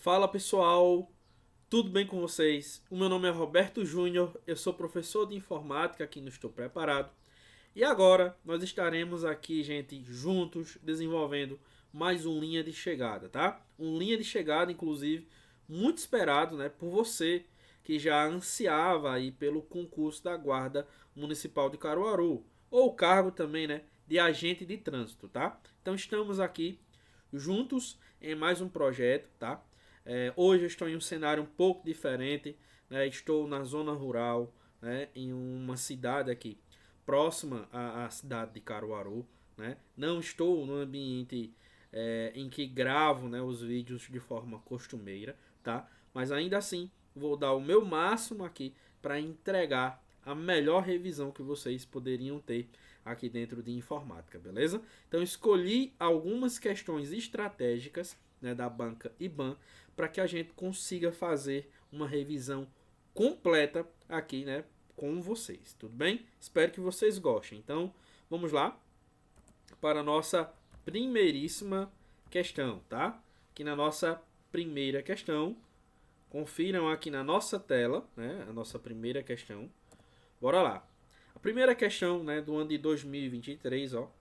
Fala pessoal, tudo bem com vocês? O meu nome é Roberto Júnior, eu sou professor de informática aqui no Estou Preparado. E agora nós estaremos aqui, gente, juntos desenvolvendo mais um linha de chegada, tá? Um linha de chegada, inclusive, muito esperado, né, por você que já ansiava aí pelo concurso da Guarda Municipal de Caruaru, ou o cargo também, né, de agente de trânsito, tá? Então estamos aqui juntos em mais um projeto, tá? Hoje eu estou em um cenário um pouco diferente, né? Estou na zona rural, né? Em uma cidade aqui próxima à cidade de Caruaru, né? Não estou no ambiente em que gravo, né, os vídeos de forma costumeira, tá? Mas ainda assim vou dar o meu máximo aqui para entregar a melhor revisão que vocês poderiam ter aqui dentro de informática, beleza? Então escolhi algumas questões estratégicas, né, da banca IBAN para que a gente consiga fazer uma revisão completa aqui, né, com vocês, tudo bem? Espero que vocês gostem. Então vamos lá para a nossa primeiríssima questão, tá? Aqui na nossa primeira questão, confiram aqui na nossa tela, né, a nossa primeira questão. Bora lá. A primeira questão, né, do ano de 2023, ó,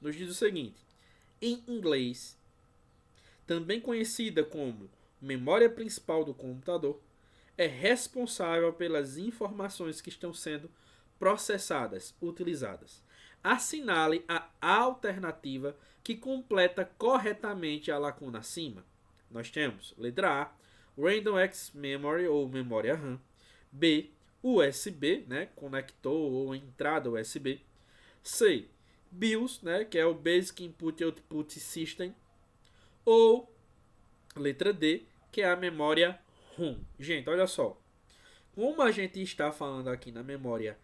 nos diz o seguinte: em inglês, também conhecida como memória principal do computador, é responsável pelas informações que estão sendo processadas, utilizadas. Assinale a alternativa que completa corretamente a lacuna acima. Nós temos letra A, Random Access Memory ou memória RAM. B, USB, né, conector ou entrada USB. C, BIOS, né, que é o Basic Input Output System. Ou letra D, que é a memória ROM. Gente, olha só. Como a gente está falando aqui na memória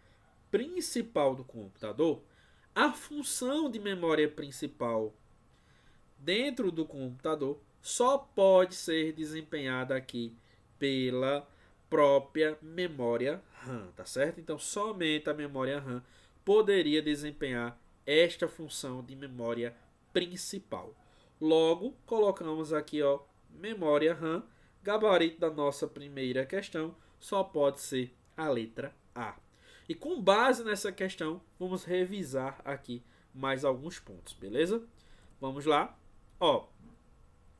principal do computador, a função de memória principal dentro do computador só pode ser desempenhada aqui pela própria memória RAM, tá certo? Então, somente a memória RAM poderia desempenhar esta função de memória principal. Logo, colocamos aqui, ó, memória RAM, gabarito da nossa primeira questão, só pode ser a letra A. E com base nessa questão, vamos revisar aqui mais alguns pontos, beleza? Vamos lá. Ó,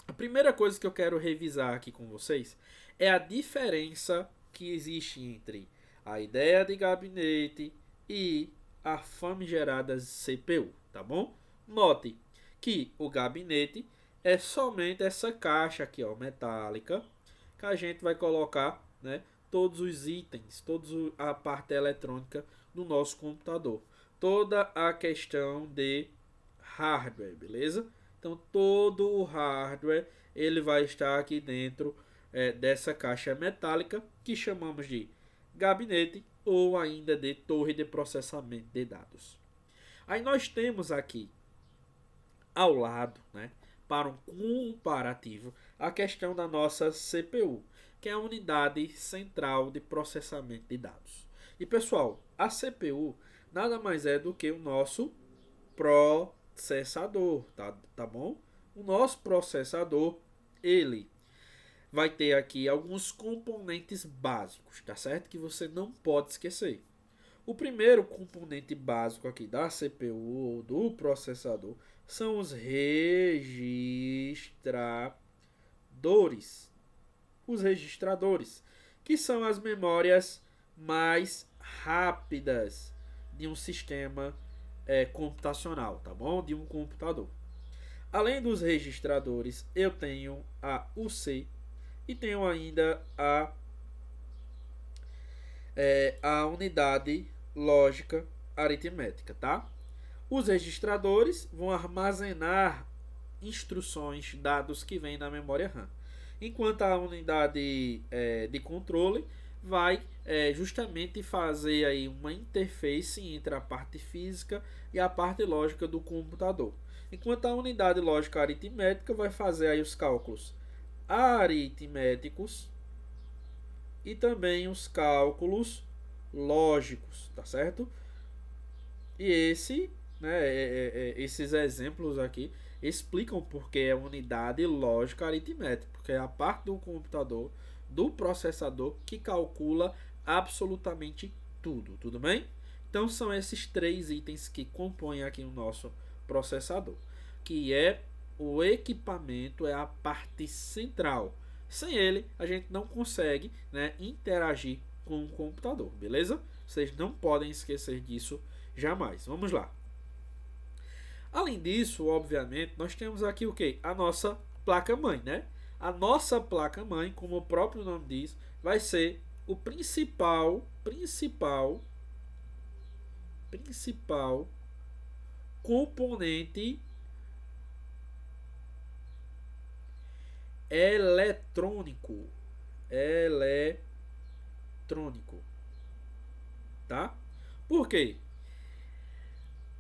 a primeira coisa que eu quero revisar aqui com vocês é a diferença que existe entre a ideia de gabinete e a famigerada CPU, tá bom? Note que o gabinete é somente essa caixa aqui, ó, metálica, que a gente vai colocar, né, todos os itens, toda a parte eletrônica do nosso computador. Toda a questão de hardware, beleza? Então todo o hardware ele vai estar aqui dentro dessa caixa metálica que chamamos de gabinete ou ainda de torre de processamento de dados. Aí nós temos aqui ao lado, né, para um comparativo, a questão da nossa CPU, que é a unidade central de processamento de dados. E pessoal, a CPU nada mais é do que o nosso processador, tá bom? O nosso processador, ele vai ter aqui alguns componentes básicos, tá certo? Que você não pode esquecer. O primeiro componente básico aqui da CPU ou do processador são os registradores. Os registradores, que são as memórias mais rápidas de um sistema computacional, tá bom? De um computador. Além dos registradores, eu tenho a UC e tenho ainda a unidade lógica aritmética, tá? Os registradores vão armazenar instruções, dados que vêm na memória RAM, enquanto a unidade de controle vai justamente fazer aí uma interface entre a parte física e a parte lógica do computador, enquanto a unidade lógica aritmética vai fazer aí os cálculos aritméticos e também os cálculos lógicos, tá certo? E esses exemplos aqui, explicam porque é unidade lógica aritmética, porque é a parte do computador, do processador, que calcula absolutamente tudo bem? Então são esses três itens que compõem aqui o nosso processador, que é o equipamento, é a parte central. Sem ele, a gente não consegue, né, interagir com o computador, beleza? Vocês não podem esquecer disso jamais. Vamos lá. Além disso, obviamente, nós temos aqui o que? A nossa placa-mãe, né? A nossa placa-mãe, como o próprio nome diz, vai ser o principal componente eletrônico, tá? Por quê?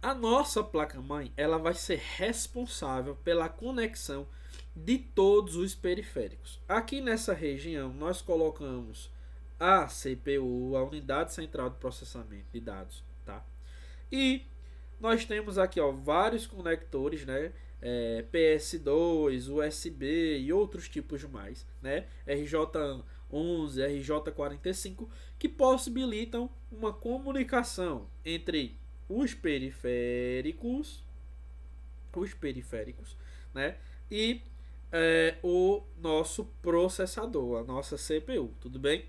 A nossa placa-mãe, ela vai ser responsável pela conexão de todos os periféricos. Aqui nessa região, nós colocamos a CPU, a unidade central de processamento de dados, tá? E nós temos aqui, ó, vários conectores, né? PS2, USB e outros tipos mais, né? RJ11, RJ45, que possibilitam uma comunicação entre os periféricos, né? E o nosso processador, a nossa CPU, tudo bem?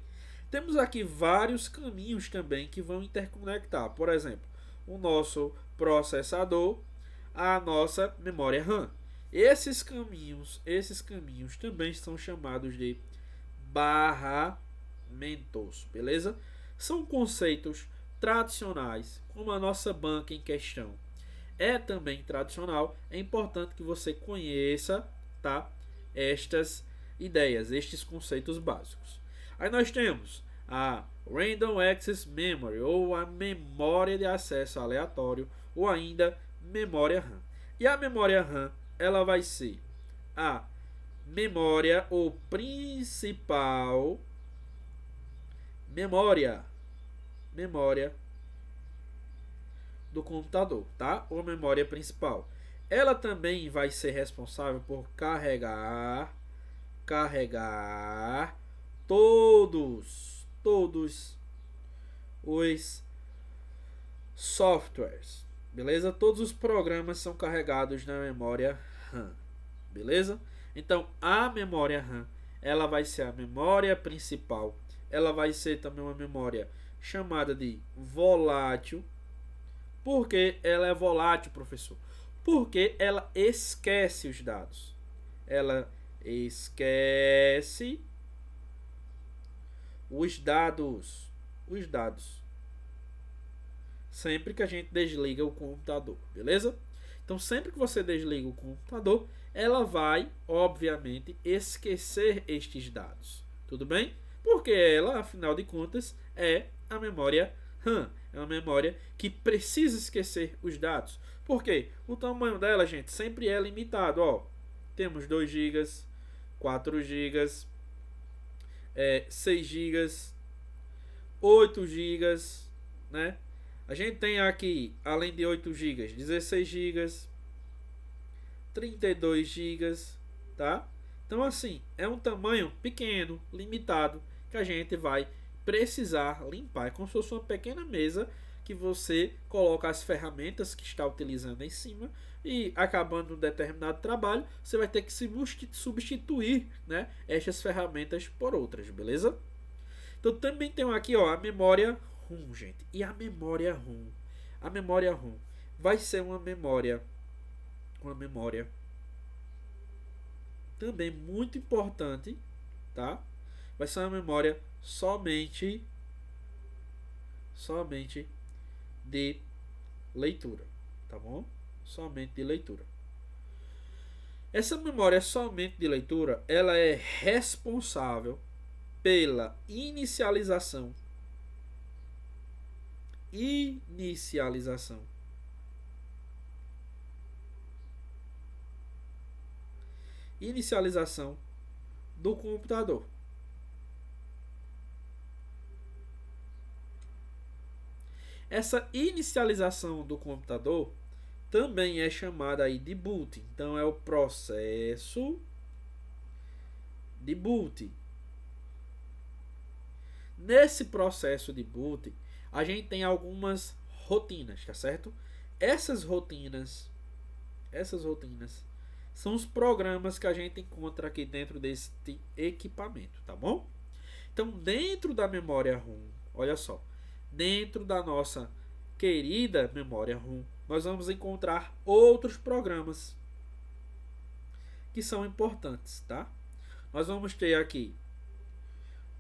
Temos aqui vários caminhos também que vão interconectar, por exemplo, o nosso processador, a nossa memória RAM. Esses caminhos também são chamados de barramentos, beleza? São conceitos tradicionais, como a nossa banca em questão é também tradicional, é importante que você conheça, tá, estas ideias, estes conceitos básicos. Aí nós temos a Random Access Memory, ou a memória de acesso aleatório, ou ainda memória RAM. E a memória RAM, ela vai ser a memória ou principal memória do computador, tá? Ou memória principal. Ela também vai ser responsável por carregar todos os softwares, beleza? Todos os programas são carregados na memória RAM, beleza? Então a memória RAM, ela vai ser a memória principal. Ela vai ser também uma memória chamada de volátil. Por que ela é volátil, professor? Porque ela esquece os dados. Ela esquece os dados. Sempre que a gente desliga o computador, beleza? Então, sempre que você desliga o computador, ela vai, obviamente, esquecer estes dados. Tudo bem? Porque ela, afinal de contas, é a memória RAM. É uma memória que precisa esquecer os dados. Por quê? O tamanho dela, gente, sempre é limitado. Ó, temos 2 GB, 4 GB, 6 GB, 8 GB, né? A gente tem aqui, além de 8 GB, 16 GB, 32 GB, tá? Então, assim, é um tamanho pequeno, limitado, que a gente vai precisar limpar. É como se fosse uma pequena mesa que você coloca as ferramentas que está utilizando em cima e, acabando um determinado trabalho, você vai ter que substituir, né, estas ferramentas por outras, beleza? Então também tem aqui, ó, a memória RAM, gente. E a memória RAM? A memória RAM vai ser uma memória também muito importante, tá? Vai ser uma memória somente de leitura, tá bom? Somente de leitura. Essa memória somente de leitura, ela é responsável pela inicialização do computador. Essa inicialização do computador também é chamado aí de boot. Então é o processo de boot. Nesse processo de boot, a gente tem algumas rotinas, tá certo? Essas rotinas são os programas que a gente encontra aqui dentro deste equipamento, tá bom? Então, dentro da memória RAM, olha só, dentro da nossa querida memória RAM, nós vamos encontrar outros programas que são importantes, tá? Nós vamos ter aqui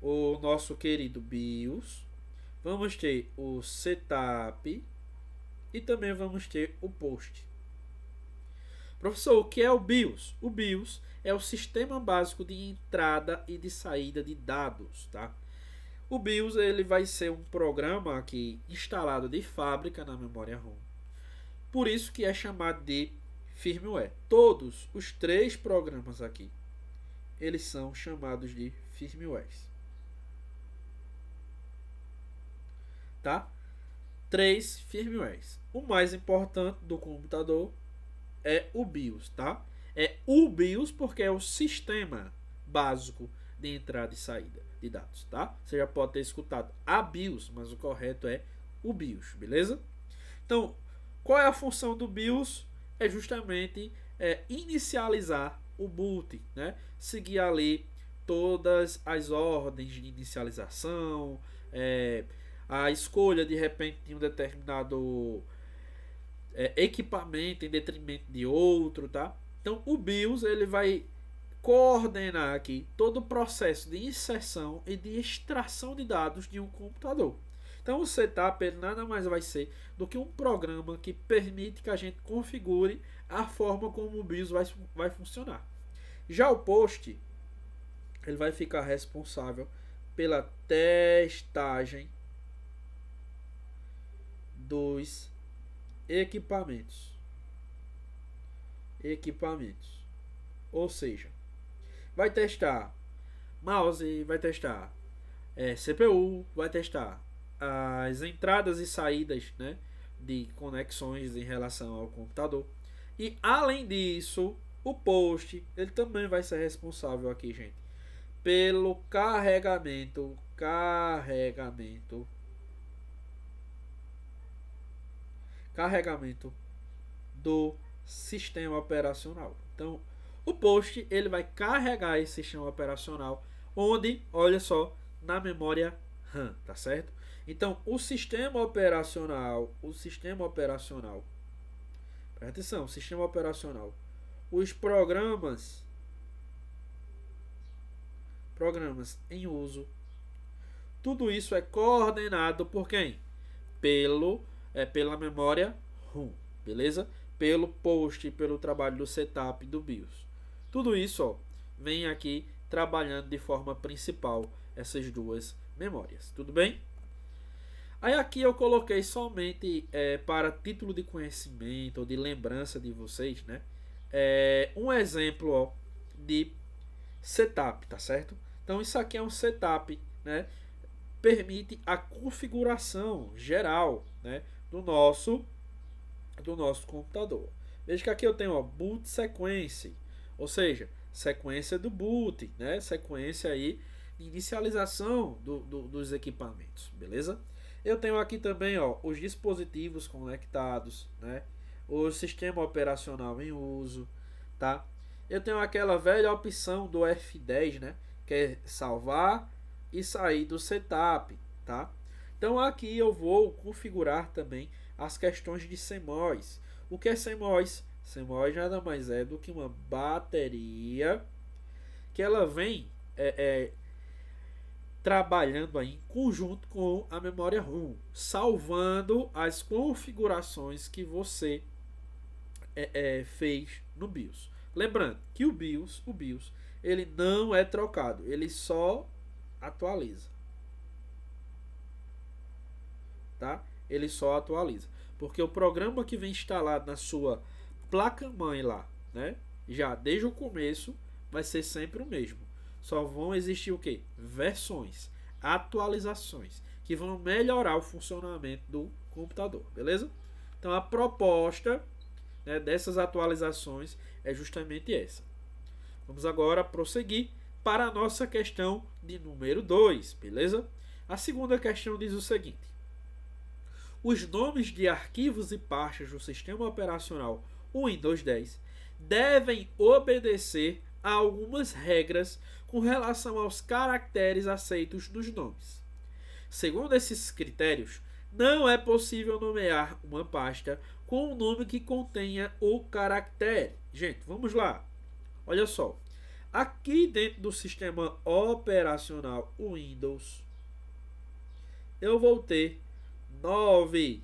o nosso querido BIOS, vamos ter o setup e também vamos ter o post. Professor, o que é o BIOS? O BIOS é o sistema básico de entrada e de saída de dados, tá? O BIOS ele vai ser um programa aqui instalado de fábrica na memória RAM. Por isso que é chamado de firmware. Todos os 3 programas aqui, eles são chamados de firmwares. Tá? 3 firmwares. O mais importante do computador é o BIOS, tá? É o BIOS porque é o sistema básico de entrada e saída de dados, tá? Você já pode ter escutado a BIOS, mas o correto é o BIOS, beleza? Então, qual é a função do BIOS? É justamente inicializar o boot, né? Seguir ali todas as ordens de inicialização, a escolha de repente de um determinado equipamento em detrimento de outro, tá? Então o BIOS ele vai coordenar aqui todo o processo de inserção e de extração de dados de um computador. Então o setup ele nada mais vai ser do que um programa que permite que a gente configure a forma como o BIOS vai funcionar. Já o post ele vai ficar responsável pela testagem dos equipamentos. Ou seja, vai testar mouse, vai testar CPU, vai testar as entradas e saídas, né, de conexões em relação ao computador. E além disso, o post ele também vai ser responsável aqui, gente, pelo carregamento do sistema operacional. Então, o post ele vai carregar esse sistema operacional onde, olha só, na memória RAM, tá certo? Então, o sistema operacional, presta atenção, o sistema operacional, os programas em uso, tudo isso é coordenado por quem? Pela memória RAM, beleza? Pelo post, pelo trabalho do setup do BIOS. Tudo isso, ó, vem aqui trabalhando de forma principal essas duas memórias, tudo bem? Aí aqui eu coloquei somente para título de conhecimento ou de lembrança de vocês, né? Um exemplo, ó, de setup, tá certo? Então isso aqui é um setup, né? Permite a configuração geral, né, do nosso computador. Veja que aqui eu tenho, ó, boot sequence, ou seja, sequência do boot, né, sequência aí de inicialização dos equipamentos, beleza? Eu tenho aqui também, ó, os dispositivos conectados, né, o sistema operacional em uso, tá? Eu tenho aquela velha opção do F10, né, que é salvar e sair do setup, tá? Então aqui eu vou configurar também as questões de CMOS. O que é CMOS? CMOS nada mais é do que uma bateria que ela vem trabalhando aí em conjunto com a memória RAM, salvando as configurações que você fez no BIOS. Lembrando que o BIOS ele não é trocado, ele só atualiza, tá? Ele só atualiza, porque o programa que vem instalado na sua placa-mãe lá, né, já desde o começo vai ser sempre o mesmo. Só vão existir o que? Versões, atualizações que vão melhorar o funcionamento do computador, beleza? Então a proposta né, dessas atualizações é justamente essa. Vamos agora prosseguir para a nossa questão de número 2, beleza? A segunda questão diz o seguinte: os nomes de arquivos e pastas do sistema operacional Windows 10 devem obedecer a algumas regras com relação aos caracteres aceitos nos nomes. Segundo esses critérios, não é possível nomear uma pasta com um nome que contenha o caractere. Gente, vamos lá. Olha só. Aqui dentro do sistema operacional Windows, eu vou ter nove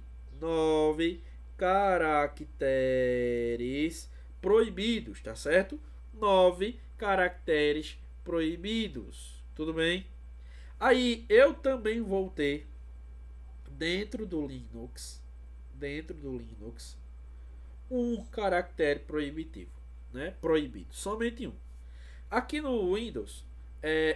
caracteres proibidos, tá certo? 9 caracteres proibidos, tudo bem? Aí eu também vou ter dentro do Linux, um caractere proibitivo, né? Proibido, somente um. Aqui no Windows,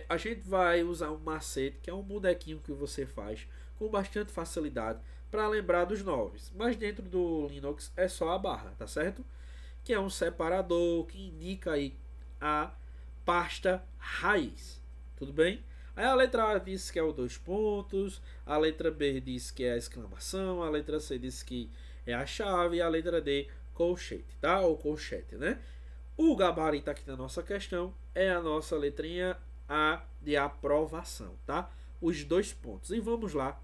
a gente vai usar um macete, que é um bonequinho que você faz com bastante facilidade para lembrar dos nomes. Mas dentro do Linux é só a barra, tá certo? Que é um separador que indica aí a pasta raiz. Tudo bem? Aí a letra A diz que é o dois pontos, a letra B diz que é a exclamação, a letra C diz que é a chave e a letra D colchete, tá? Ou colchete, né? O gabarito aqui da nossa questão é a nossa letrinha A de aprovação, tá? Os dois pontos. E vamos lá,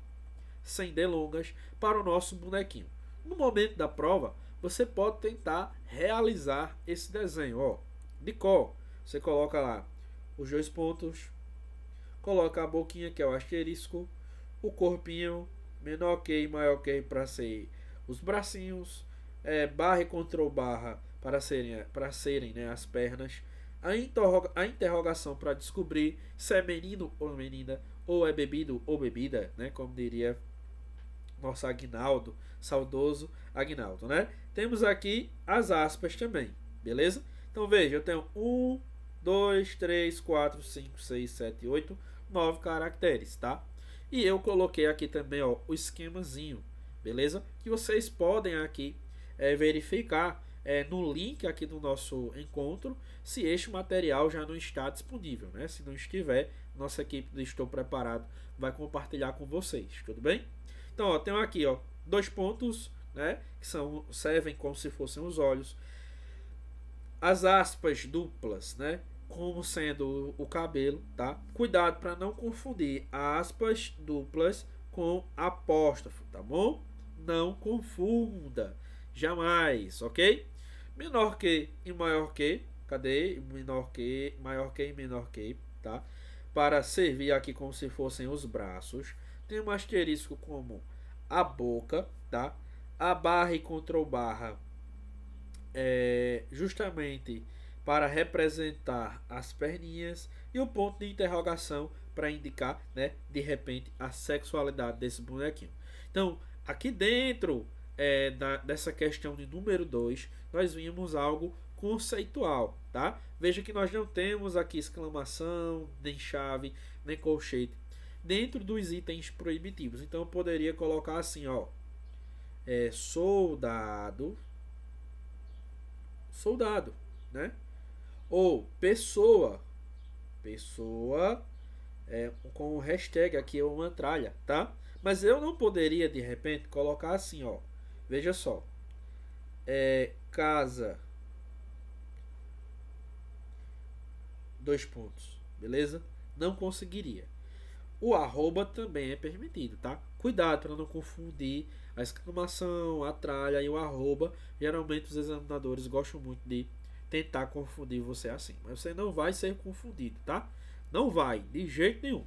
sem delongas, para o nosso bonequinho. No momento da prova, você pode tentar realizar esse desenho, ó, de cor. Você coloca lá os dois pontos, coloca a boquinha, que é o asterisco, o corpinho, menor que e maior que para ser os bracinhos, barra e Ctrl barra para serem né, as pernas, a interrogação para descobrir se é menino ou menina, ou é bebido ou bebida, né, como diria nosso Aguinaldo, saudoso Aguinaldo, né? Temos aqui as aspas também, beleza? Então veja, eu tenho 1, 2, 3, 4, 5, 6, 7, 8, 9 caracteres, tá? E eu coloquei aqui também, ó, o esquemazinho, beleza? Que vocês podem aqui verificar no link aqui do nosso encontro se este material já não está disponível, né? Se não estiver, nossa equipe do Estou Preparado vai compartilhar com vocês, tudo bem? Então, ó, tenho aqui, ó, dois pontos, né, que servem como se fossem os olhos. As aspas duplas, né, como sendo o cabelo, tá? Cuidado para não confundir aspas duplas com apóstrofo, tá bom? Não confunda, jamais, ok? Menor que e maior que, cadê? Menor que, maior que e menor que, tá? Para servir aqui como se fossem os braços. Tem um asterisco como a boca, tá? A barra e Ctrl barra justamente para representar as perninhas e o ponto de interrogação para indicar, né, de repente, a sexualidade desse bonequinho. Então, aqui dentro dessa questão de número 2, nós vimos algo conceitual, tá? Veja que nós não temos aqui exclamação, nem chave, nem colchete dentro dos itens proibitivos. Então eu poderia colocar assim, ó, soldado, né? Ou pessoa, com o hashtag aqui é uma tralha, tá? Mas eu não poderia de repente colocar assim, ó. Veja só, casa, dois pontos, beleza? Não conseguiria. O arroba também é permitido, tá? Cuidado para não confundir a exclamação, a tralha e o arroba. Geralmente os examinadores gostam muito de tentar confundir você assim. Mas você não vai ser confundido, tá? Não vai, de jeito nenhum.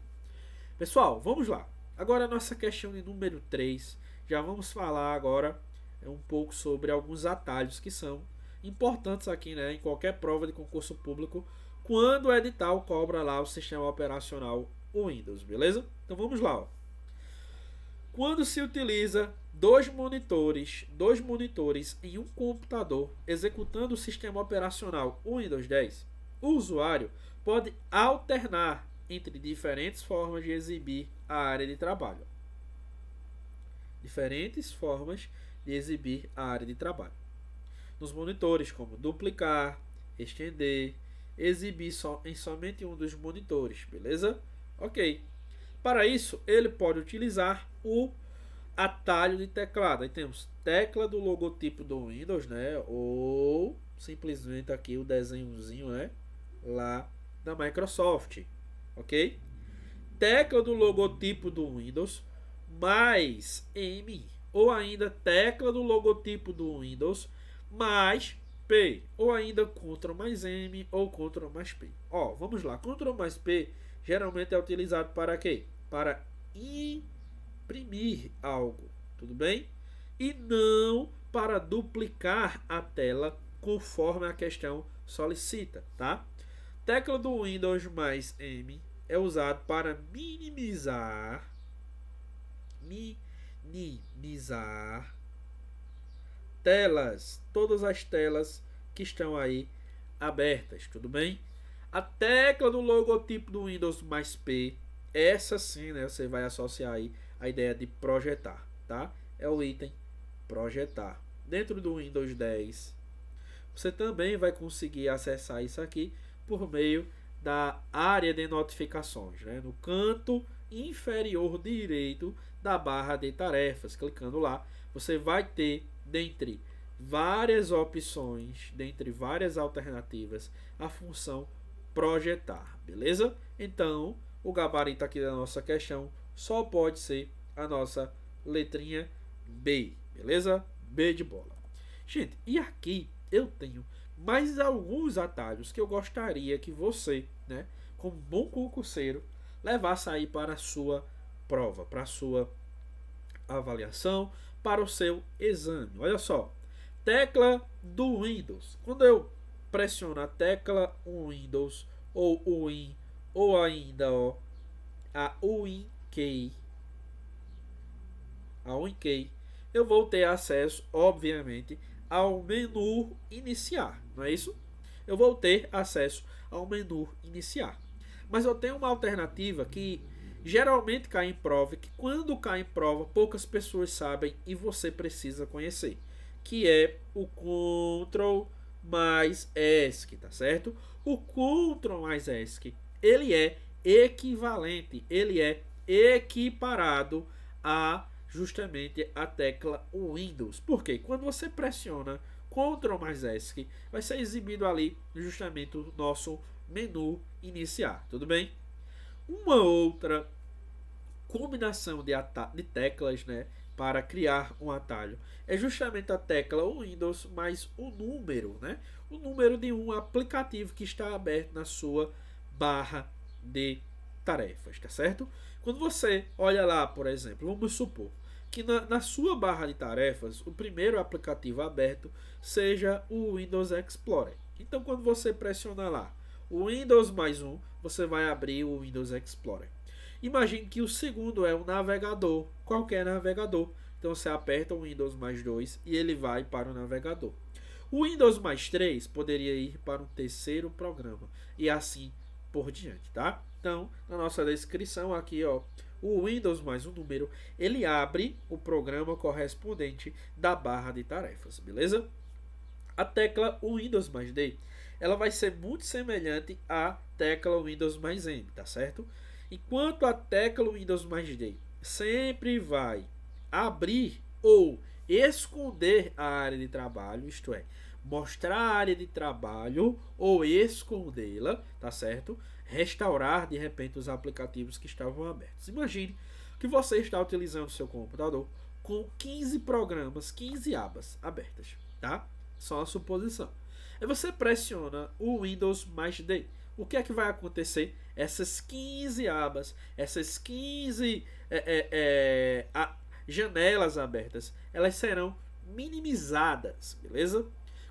Pessoal, vamos lá. Agora a nossa questão de número 3. Já vamos falar agora um pouco sobre alguns atalhos que são importantes aqui, né? Em qualquer prova de concurso público, quando o edital cobra lá o sistema operacional o Windows, beleza? Então vamos lá, ó. Quando se utiliza dois monitores em um computador executando o sistema operacional Windows 10, o usuário pode alternar entre diferentes formas de exibir a área de trabalho. nos monitores, como duplicar, estender, exibir em somente um dos monitores, beleza? Ok. Para isso, ele pode utilizar o atalho de teclado. Aí temos tecla do logotipo do Windows, né? Ou simplesmente aqui o desenhozinho, né? Lá da Microsoft, ok? Tecla do logotipo do Windows mais M, ou ainda tecla do logotipo do Windows mais P, ou ainda Ctrl mais M ou Ctrl mais P. Ó, vamos lá, Ctrl mais P geralmente é utilizado para quê? Para imprimir algo, tudo bem? E não para duplicar a tela conforme a questão solicita, tá? Tecla do Windows mais M é usado para minimizar telas, todas as telas que estão aí abertas, tudo bem? A tecla do logotipo do Windows mais P, essa sim, né, você vai associar aí a ideia de projetar, tá? É o item projetar. Dentro do Windows 10, você também vai conseguir acessar isso aqui por meio da área de notificações, né? No canto inferior direito da barra de tarefas. Clicando lá, você vai ter, dentre várias opções, dentre várias alternativas, a função projetar, beleza? Então, o gabarito aqui da nossa questão só pode ser a nossa letrinha B, beleza? B de bola. Gente, e aqui eu tenho mais alguns atalhos que eu gostaria que você, né, como bom concurseiro, levasse aí para a sua prova, para a sua avaliação, para o seu exame. Olha só, tecla do Windows. Quando eu pressiono a tecla Windows ou o Win ou ainda a Win Key, eu vou ter acesso, obviamente, ao menu iniciar, não é isso? Eu vou ter acesso ao menu iniciar. Mas eu tenho uma alternativa que geralmente cai em prova, que quando cai em prova poucas pessoas sabem e você precisa conhecer, que é o Ctrl mais ESC, tá certo? O Ctrl mais ESC, ele é equivalente, ele é equiparado a justamente a tecla Windows. Porque quando você pressiona Ctrl mais ESC, vai ser exibido ali justamente o nosso menu iniciar, tudo bem? Uma outra combinação de teclas, né, para criar um atalho é justamente a tecla Windows mais o número, né? O número de um aplicativo que está aberto na sua barra de tarefas, tá certo? Quando você olha lá, por exemplo, vamos supor que na sua barra de tarefas o primeiro aplicativo aberto seja o Windows Explorer. Então, quando você pressiona lá o Windows mais um, você vai abrir o Windows Explorer. Imagine que o segundo é um navegador, qualquer navegador. Então você aperta o Windows mais 2 e ele vai para o navegador. O Windows mais 3 poderia ir para um terceiro programa e assim por diante, tá? Então, na nossa descrição aqui, ó, o Windows mais um número, ele abre o programa correspondente da barra de tarefas, beleza? A tecla Windows mais D, ela vai ser muito semelhante à tecla Windows mais M, tá certo? Enquanto a tecla Windows mais D sempre vai abrir ou esconder a área de trabalho, isto é, mostrar a área de trabalho ou escondê-la, tá certo? Restaurar de repente os aplicativos que estavam abertos. Imagine que você está utilizando o seu computador com 15 programas, 15 abas abertas, tá? Só uma suposição. Aí você pressiona o Windows mais D. O que é que vai acontecer? Essas 15 abas, essas 15 janelas abertas, elas serão minimizadas, beleza?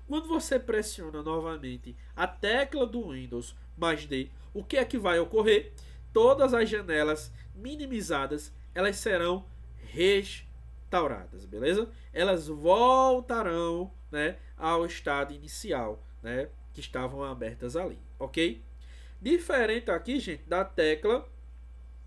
Quando você pressiona novamente a tecla do Windows mais D, o que é que vai ocorrer? Todas as janelas minimizadas, elas serão restauradas, beleza? Elas voltarão, né, ao estado inicial, né, que estavam abertas ali, ok? Diferente aqui, gente, da tecla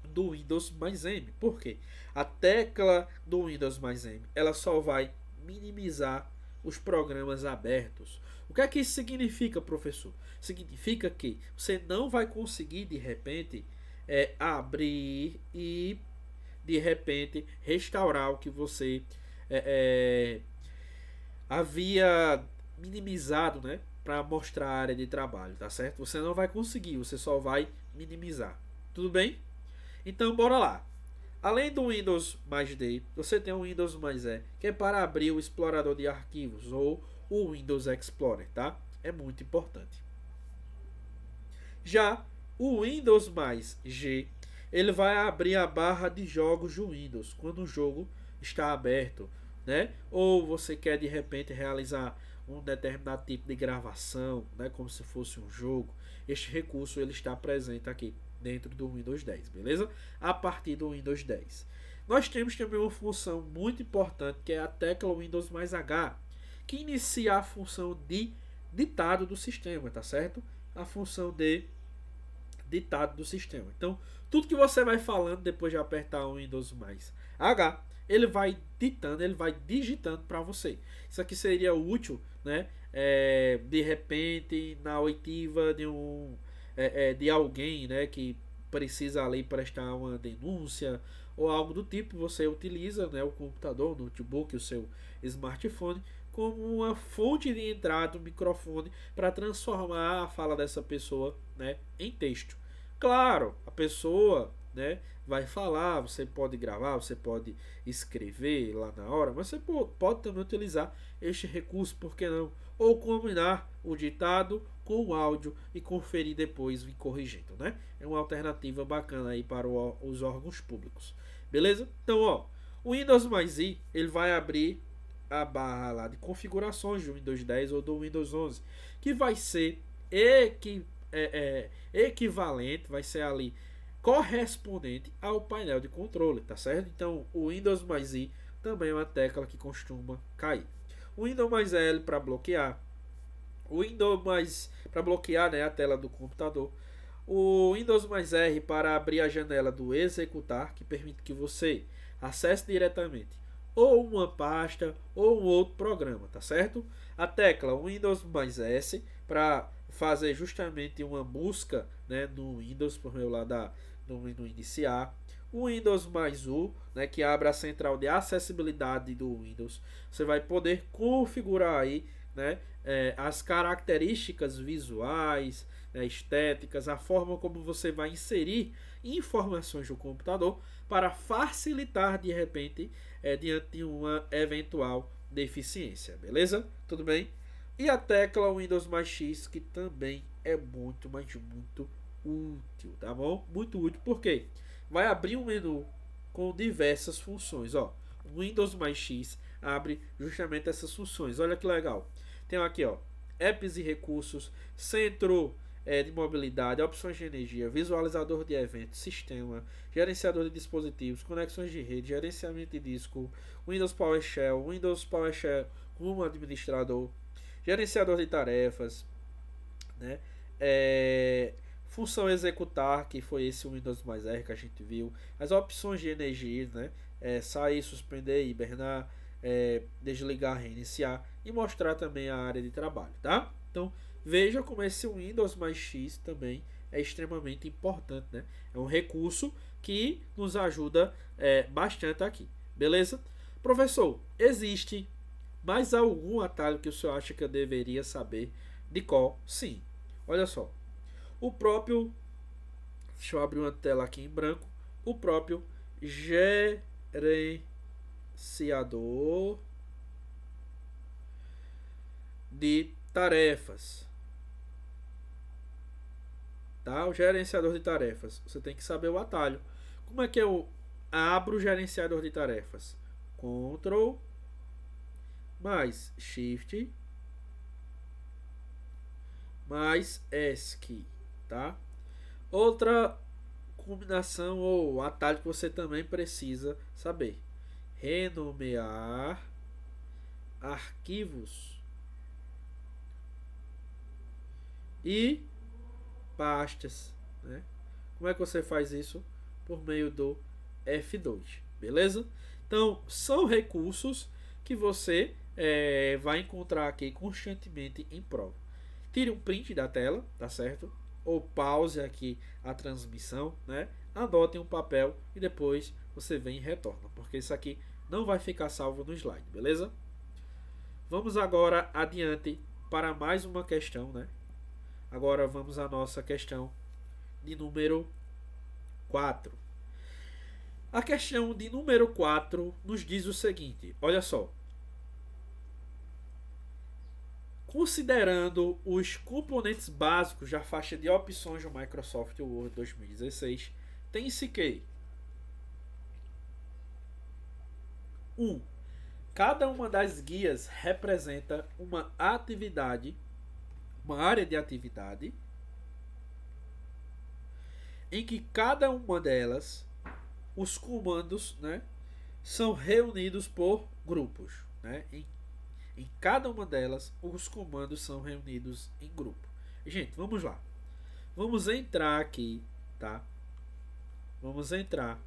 do Windows mais M. Por quê? A tecla do Windows mais M, ela só vai minimizar os programas abertos. O que é que isso significa, professor? Significa que você não vai conseguir, de repente, abrir e, de repente, restaurar o que você havia minimizado, né? Para mostrar a área de trabalho, tá certo? Você não vai conseguir, você só vai minimizar. Tudo bem? Então, bora lá. Além do Windows mais D, você tem o Windows mais E, que é para abrir o explorador de arquivos ou o Windows Explorer, tá? É muito importante. Já o Windows mais G, ele vai abrir a barra de jogos do Windows quando o jogo está aberto, né? Ou você quer de repente realizar um determinado tipo de gravação, né, como se fosse um jogo. Este recurso ele está presente aqui dentro do Windows 10, beleza? A partir do Windows 10. Nós temos também uma função muito importante que é a tecla Windows mais H, que inicia a função de ditado do sistema, tá certo? A função de ditado do sistema. Então, tudo que você vai falando depois de apertar o Windows mais H, ele vai ditando, ele vai digitando para você. Isso aqui seria útil, né? De repente, na oitiva de alguém, né, que precisa ali prestar uma denúncia ou algo do tipo, você utiliza, né, o computador, o notebook, o seu smartphone como uma fonte de entrada do microfone para transformar a fala dessa pessoa, né, em texto. Claro, a pessoa, né, vai falar, você pode gravar, você pode escrever lá na hora, mas você pode também utilizar este recurso, por que não? Ou combinar o ditado com o áudio e conferir depois e corrigindo, né? É uma alternativa bacana aí para os órgãos públicos. Beleza? Então, ó, o Windows mais I, ele vai abrir a barra lá de configurações do Windows 10 ou do Windows 11, que vai ser equivalente, vai ser ali correspondente ao painel de controle, tá certo? Então, o Windows mais I também é uma tecla que costuma cair. O Windows mais L para bloquear. O Windows mais para bloquear, né, a tela do computador. O Windows mais R para abrir a janela do executar, que permite que você acesse diretamente ou uma pasta ou um outro programa, tá certo? A tecla Windows mais S para fazer justamente uma busca, né, no Windows por meio lá do menu iniciar. O Windows mais U, né, que abre a central de acessibilidade do Windows. Você vai poder configurar aí, né, as características visuais, né, estéticas, a forma como você vai inserir informações do computador para facilitar de repente diante de uma eventual deficiência, beleza? Tudo bem? E a tecla Windows mais X, que também é muito, mas muito útil, tá bom? Muito útil, por quê? Vai abrir um menu com diversas funções, ó. Windows mais X abre justamente essas funções. Olha que legal. Tem aqui, ó, apps e recursos, centro de mobilidade, opções de energia, visualizador de eventos, sistema, gerenciador de dispositivos, conexões de rede, gerenciamento de disco, Windows PowerShell como administrador, gerenciador de tarefas, né? Função executar, que foi esse Windows mais R que a gente viu, as opções de energia, né? Sair, suspender, hibernar, desligar, reiniciar e mostrar também a área de trabalho, tá? Então veja como esse Windows mais X também é extremamente importante, né? É um recurso que nos ajuda bastante aqui, beleza? Professor, existe mais algum atalho que o senhor acha que eu deveria saber de qual? Sim. Olha só. O próprio, deixa eu abrir uma tela aqui em branco, o próprio gerenciador de tarefas. Tá? O gerenciador de tarefas. Você tem que saber o atalho. Como é que eu abro o gerenciador de tarefas? Ctrl mais Shift mais ESC, tá? Outra combinação ou atalho que você também precisa saber: renomear arquivos e pastas, né? Como é que você faz isso? Por meio do F2, beleza? Então, são recursos que você vai encontrar aqui constantemente em prova. Tire um print da tela, tá certo? Ou pause aqui a transmissão, né? Anote em um papel e depois você vem e retorna, porque isso aqui não vai ficar salvo no slide, beleza? Vamos agora adiante para mais uma questão, né? Agora vamos à nossa questão de número 4. A questão de número 4 nos diz o seguinte, olha só. Considerando os componentes básicos da faixa de opções do Microsoft Word 2016, tem-se que 1. Cada uma das guias representa uma atividade, uma área de atividade, em que cada uma delas, os comandos, né, são reunidos por grupos. Né? Em cada uma delas, os comandos são reunidos em grupo. Gente, vamos lá. Vamos entrar aqui, tá? Vamos entrar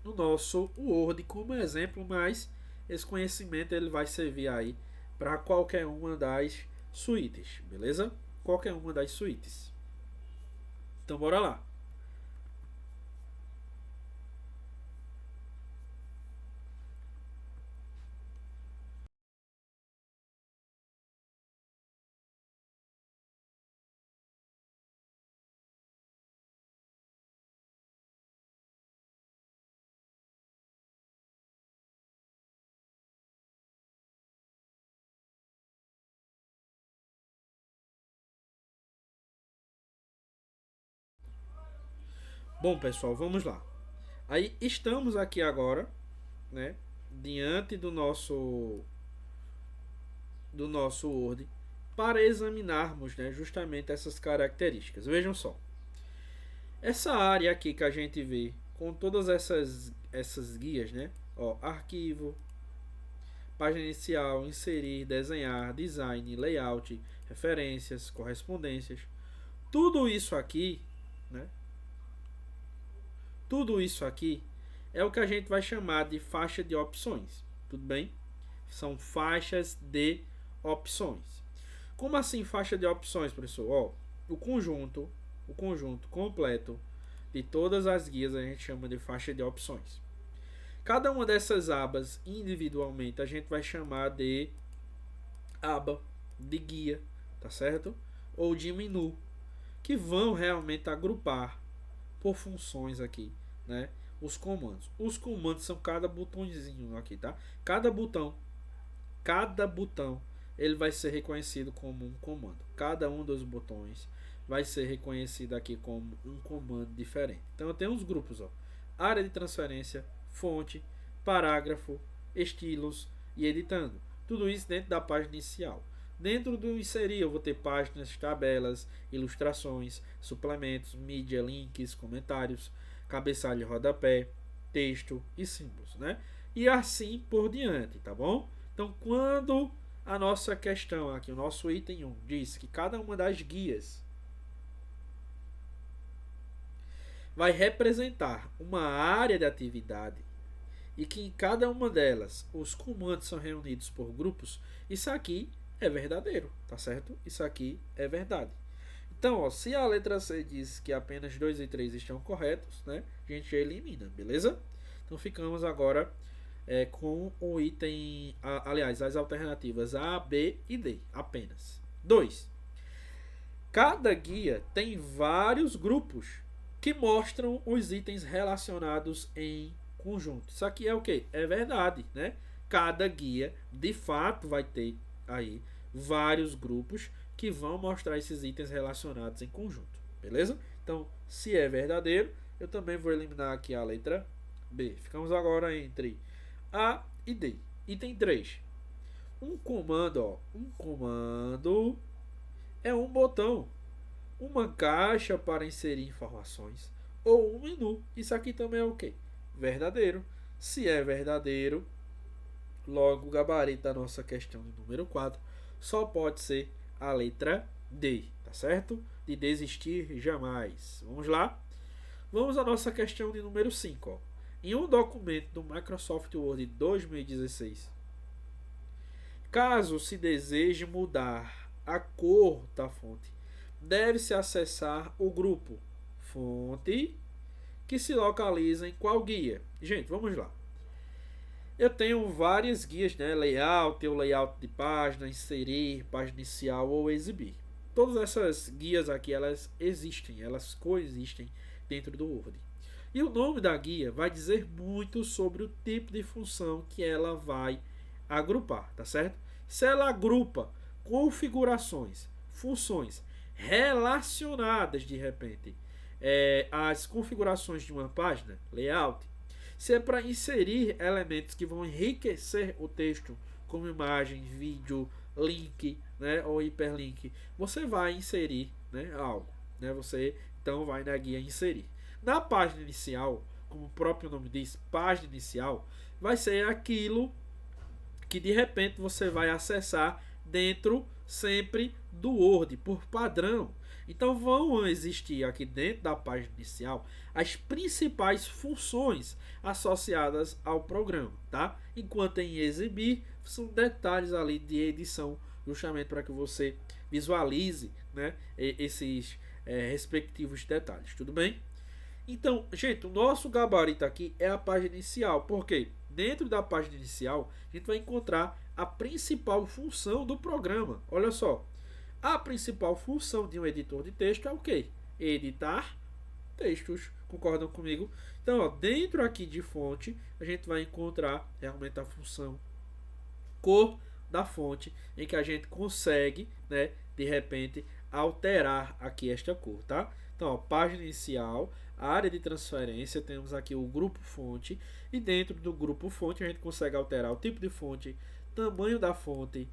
no nosso Word como exemplo, mas esse conhecimento ele vai servir aí para qualquer uma das suítes, beleza? Qualquer uma das suítes. Então, bora lá. Bom, pessoal, vamos lá. Aí estamos aqui agora, né, diante do nosso Word para examinarmos, né, justamente essas características. Vejam só. Essa área aqui que a gente vê com todas essas guias, né? Ó, arquivo, página inicial, inserir, desenhar, design, layout, referências, correspondências. Tudo isso aqui, né? Tudo isso aqui é o que a gente vai chamar de faixa de opções. Tudo bem? São faixas de opções. Como assim faixa de opções, professor? Ó, o conjunto completo de todas as guias a gente chama de faixa de opções. Cada uma dessas abas individualmente a gente vai chamar de aba, de guia, tá certo? Ou de menu, que vão realmente agrupar por funções aqui, né? Os comandos. Os comandos são cada botãozinho aqui, tá? Cada botão, ele vai ser reconhecido como um comando. Cada um dos botões vai ser reconhecido aqui como um comando diferente. Então eu tenho os grupos, ó. Área de transferência, fonte, parágrafo, estilos e editando. Tudo isso dentro da página inicial. Dentro do inserir eu vou ter páginas, tabelas, ilustrações, suplementos, mídia, links, comentários, cabeçalho e rodapé, texto e símbolos, né? E assim por diante, tá bom? Então, quando a nossa questão aqui, o nosso item 1, diz que cada uma das guias vai representar uma área de atividade e que em cada uma delas os comandos são reunidos por grupos, isso aqui é verdadeiro, tá certo? Isso aqui é verdade. Então, ó, se a letra C diz que apenas 2 e 3 estão corretos, né, a gente elimina, beleza? Então ficamos agora com o item, aliás, as alternativas A, B e D, apenas. 2. Cada guia tem vários grupos que mostram os itens relacionados em conjunto. Isso aqui é o que? É verdade, né? Cada guia, de fato, vai ter aí vários grupos que vão mostrar esses itens relacionados em conjunto, beleza? Então, se é verdadeiro, eu também vou eliminar aqui a letra B. Ficamos agora entre A e D. Item 3. Um comando é um botão, uma caixa para inserir informações ou um menu. Isso aqui também é o que? Verdadeiro. Se é verdadeiro, logo o gabarito da nossa questão de número 4 só pode ser a letra D, tá certo? De desistir jamais. Vamos lá? Vamos à nossa questão de número 5. Ó. Em um documento do Microsoft Word 2016, Caso se deseje mudar a cor da fonte, deve-se acessar o grupo fonte que se localiza em qual guia. Gente, vamos lá. Eu tenho várias guias, né? Layout, o layout de página, inserir, página inicial ou exibir. Todas essas guias aqui, elas existem, elas coexistem dentro do Word. E o nome da guia vai dizer muito sobre o tipo de função que ela vai agrupar, tá certo? Se ela agrupa configurações, funções relacionadas de repente às configurações de uma página, layout, se é para inserir elementos que vão enriquecer o texto, como imagem, vídeo, link, né, ou hiperlink, você vai inserir, né, algo. Né, você então vai na guia inserir. Na página inicial, como o próprio nome diz, página inicial, vai ser aquilo que de repente você vai acessar dentro sempre do Word, por padrão. Então vão existir aqui dentro da página inicial as principais funções associadas ao programa, tá? Enquanto em exibir são detalhes ali de edição, justamente para que você visualize, né, esses respectivos detalhes, tudo bem? Então, gente, o nosso gabarito aqui é a página inicial, porque dentro da página inicial a gente vai encontrar a principal função do programa. Olha só, a principal função de um editor de texto é o quê? Editar textos. Concordam comigo? Então, ó, dentro aqui de fonte, a gente vai encontrar realmente a função cor da fonte, em que a gente consegue, né, de repente, alterar aqui esta cor, tá? Então, ó, página inicial, área de transferência, temos aqui o grupo fonte, e dentro do grupo fonte a gente consegue alterar o tipo de fonte, tamanho da fonte,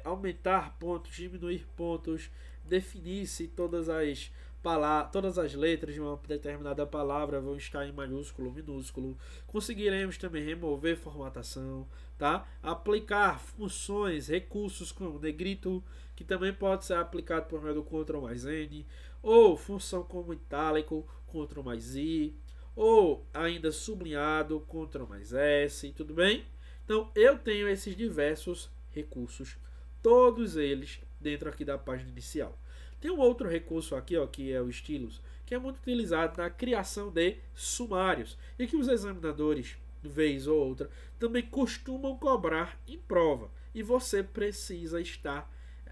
aumentar pontos, diminuir pontos, definir se todas as letras de uma determinada palavra vão estar em maiúsculo ou minúsculo. Conseguiremos também remover formatação, tá? Aplicar funções, recursos como negrito, que também pode ser aplicado por meio do Ctrl mais N, ou função como itálico, Ctrl mais I, ou ainda sublinhado, Ctrl mais S, tudo bem? Então eu tenho esses diversos recursos, todos eles dentro aqui da página inicial. Tem um outro recurso aqui, ó, que é o estilos, que é muito utilizado na criação de sumários e que os examinadores, vez ou outra, também costumam cobrar em prova. E você precisa estar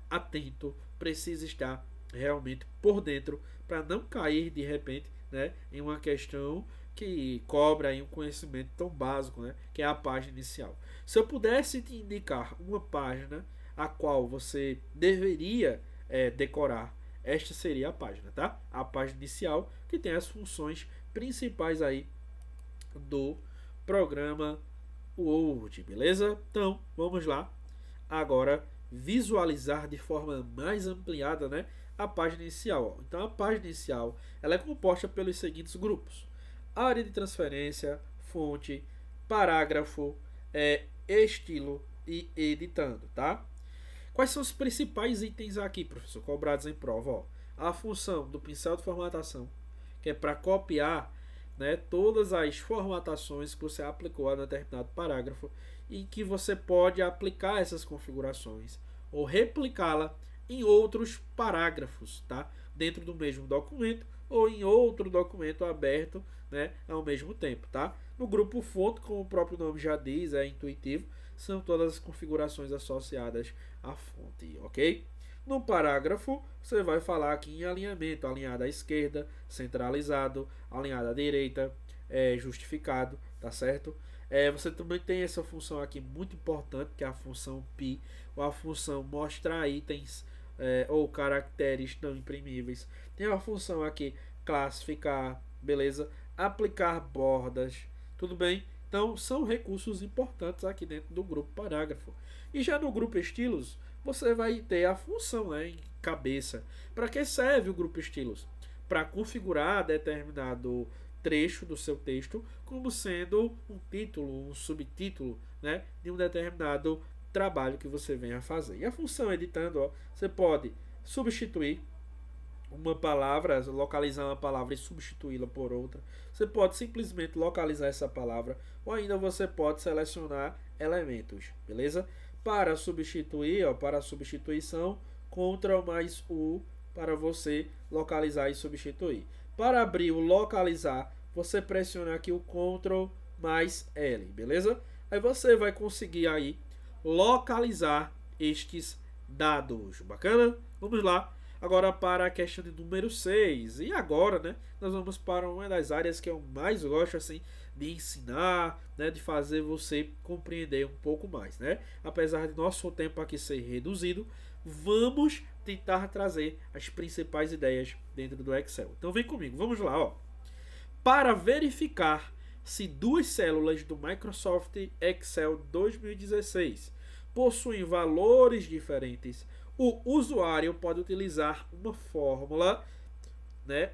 atento, precisa estar realmente por dentro para não cair de repente, né, em uma questão que cobra aí um conhecimento tão básico, né, que é a página inicial. Se eu pudesse te indicar uma página a qual você deveria decorar, esta seria a página, tá? A página inicial, que tem as funções principais aí do programa Word, beleza? Então, vamos lá agora visualizar de forma mais ampliada, né, a página inicial. Ó. Então, a página inicial ela é composta pelos seguintes grupos: área de transferência, fonte, parágrafo, estilo e editando, tá? Quais são os principais itens aqui, professor, cobrados em prova? Ó, a função do pincel de formatação, que é para copiar, né, todas as formatações que você aplicou a determinado parágrafo e que você pode aplicar essas configurações ou replicá-la em outros parágrafos, tá? Dentro do mesmo documento ou em outro documento aberto, né, ao mesmo tempo, tá? No grupo fonte, como o próprio nome já diz, é intuitivo, são todas as configurações associadas à fonte, ok? No parágrafo, você vai falar aqui em alinhamento, alinhado à esquerda, centralizado, alinhado à direita, justificado, tá certo? Você também tem essa função aqui muito importante, que é a função pi, ou a função mostrar itens ou caracteres não imprimíveis. Tem a função aqui classificar, beleza? Aplicar bordas, tudo bem? Então, são recursos importantes aqui dentro do grupo parágrafo. E já no grupo estilos, você vai ter a função, né, em cabeça. Para que serve o grupo estilos? Para configurar determinado trecho do seu texto como sendo um título, um subtítulo, né, de um determinado trabalho que você venha fazer. E a função editando, ó, você pode substituir uma palavra, localizar uma palavra e substituí-la por outra. Você pode simplesmente localizar essa palavra ou ainda você pode selecionar elementos, beleza? para substituir, ó, para a substituição, Ctrl mais U para você localizar e substituir. Para abrir o localizar, você pressiona aqui o Ctrl mais L, beleza? Aí você vai conseguir aí localizar estes dados. Bacana? Vamos lá. Agora para a questão de número 6. E agora, né, nós vamos para uma das áreas que eu mais gosto assim de ensinar, né, de fazer você compreender um pouco mais, né? Apesar de nosso tempo aqui ser reduzido, vamos tentar trazer as principais ideias dentro do Excel. Então vem comigo, vamos lá, ó. Para verificar se duas células do Microsoft Excel 2016 possuem valores diferentes, o usuário pode utilizar uma fórmula, né?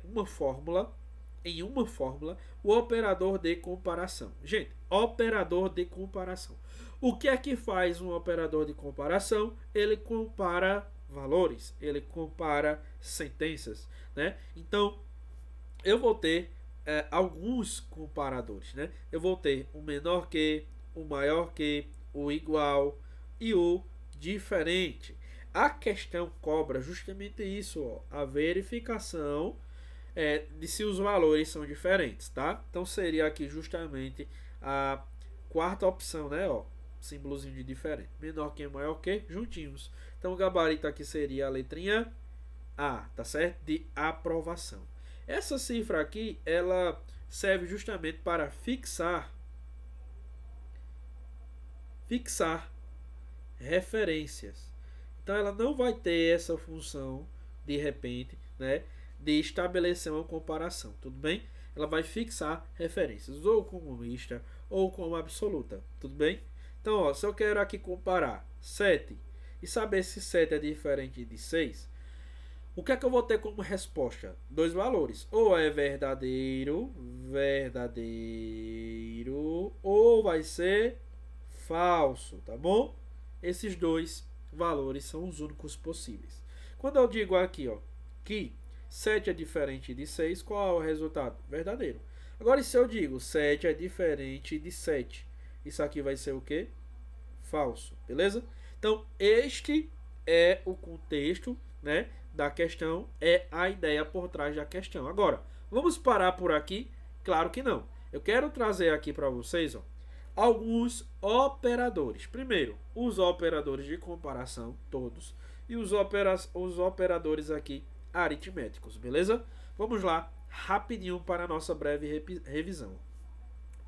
Em uma fórmula, o operador de comparação. Gente, operador de comparação. O que é que faz um operador de comparação? Ele compara valores, ele compara sentenças, né? Então, eu vou ter alguns comparadores, né? Eu vou ter o menor que, o maior que, o igual e o diferente. A questão cobra justamente isso, ó, a verificação de se os valores são diferentes, tá? Então seria aqui justamente a quarta opção, né? Ó, símbolozinho de diferente. Menor que, maior que, juntinhos. Então o gabarito aqui seria a letrinha A, tá certo? De aprovação. Essa cifra aqui, ela serve justamente para fixar referências. Então ela não vai ter essa função de repente, né, de estabelecer uma comparação, tudo bem? Ela vai fixar referências, ou como mista, ou como absoluta, tudo bem? Então, ó, se eu quero aqui comparar 7 e saber se 7 é diferente de 6, o que é que eu vou ter como resposta? Dois valores, ou é verdadeiro, ou vai ser falso, tá bom? Esses dois valores são os únicos possíveis. Quando eu digo aqui, ó, que 7 é diferente de 6, qual é o resultado? Verdadeiro. Agora, se eu digo 7 é diferente de 7, isso aqui vai ser o quê? Falso, beleza? Então, este é o contexto, né, da questão, é a ideia por trás da questão. Agora, vamos parar por aqui? Claro que não. Eu quero trazer aqui para vocês, ó, alguns operadores. Primeiro, os operadores de comparação, todos, e os operadores aqui aritméticos, beleza? Vamos lá, rapidinho para a nossa breve revisão.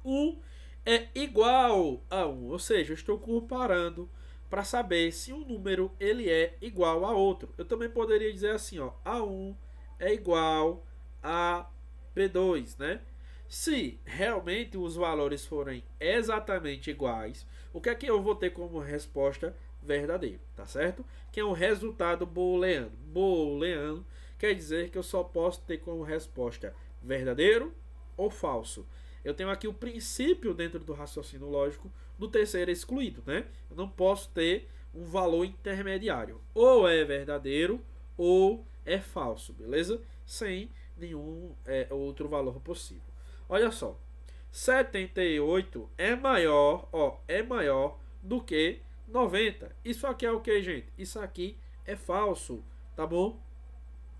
1 é igual a 1, ou seja, eu estou comparando para saber se um número ele é igual a outro. Eu também poderia dizer assim, ó, A1 é igual a B2, né? Se realmente os valores forem exatamente iguais, o que é que eu vou ter como resposta? Verdadeiro, tá certo? Que é um resultado booleano. Booleano quer dizer que eu só posso ter como resposta verdadeiro ou falso. Eu tenho aqui o princípio dentro do raciocínio lógico do terceiro excluído, né? Eu não posso ter um valor intermediário. Ou é verdadeiro ou é falso, beleza? Sem nenhum outro valor possível. Olha só, 78 é maior, ó, é maior do que 90. Isso aqui é o que, gente? Isso aqui é falso, tá bom?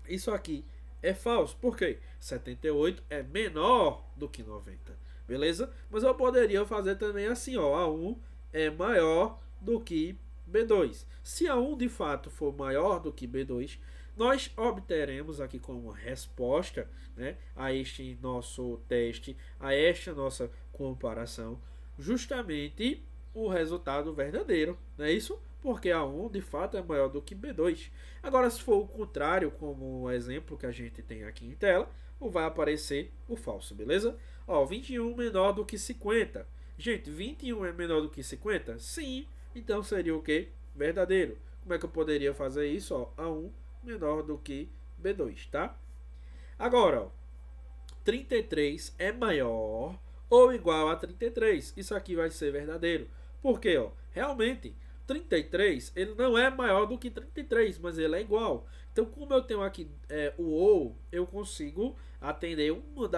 Isso aqui é falso. Por quê? 78 é menor do que 90, beleza? Mas eu poderia fazer também assim, ó, A1 é maior do que B2. Se A1 de fato for maior do que B2, nós obteremos aqui como resposta, né, a este nosso teste, a esta nossa comparação, justamente o resultado verdadeiro, não é isso? Porque A1 de fato é maior do que B2. Agora, se for o contrário, como o exemplo que a gente tem aqui em tela, vai aparecer o falso, beleza? Ó, 21 menor do que 50. Gente, 21 é menor do que 50? Sim, então seria o que? Verdadeiro. Como é que eu poderia fazer isso? Ó, A1 menor do que B2, tá? Agora, ó, 33 é maior ou igual a 33. Isso aqui vai ser verdadeiro. Por quê? Ó, realmente, 33 ele não é maior do que 33, mas ele é igual. Então, como eu tenho aqui o ou, eu consigo atender uma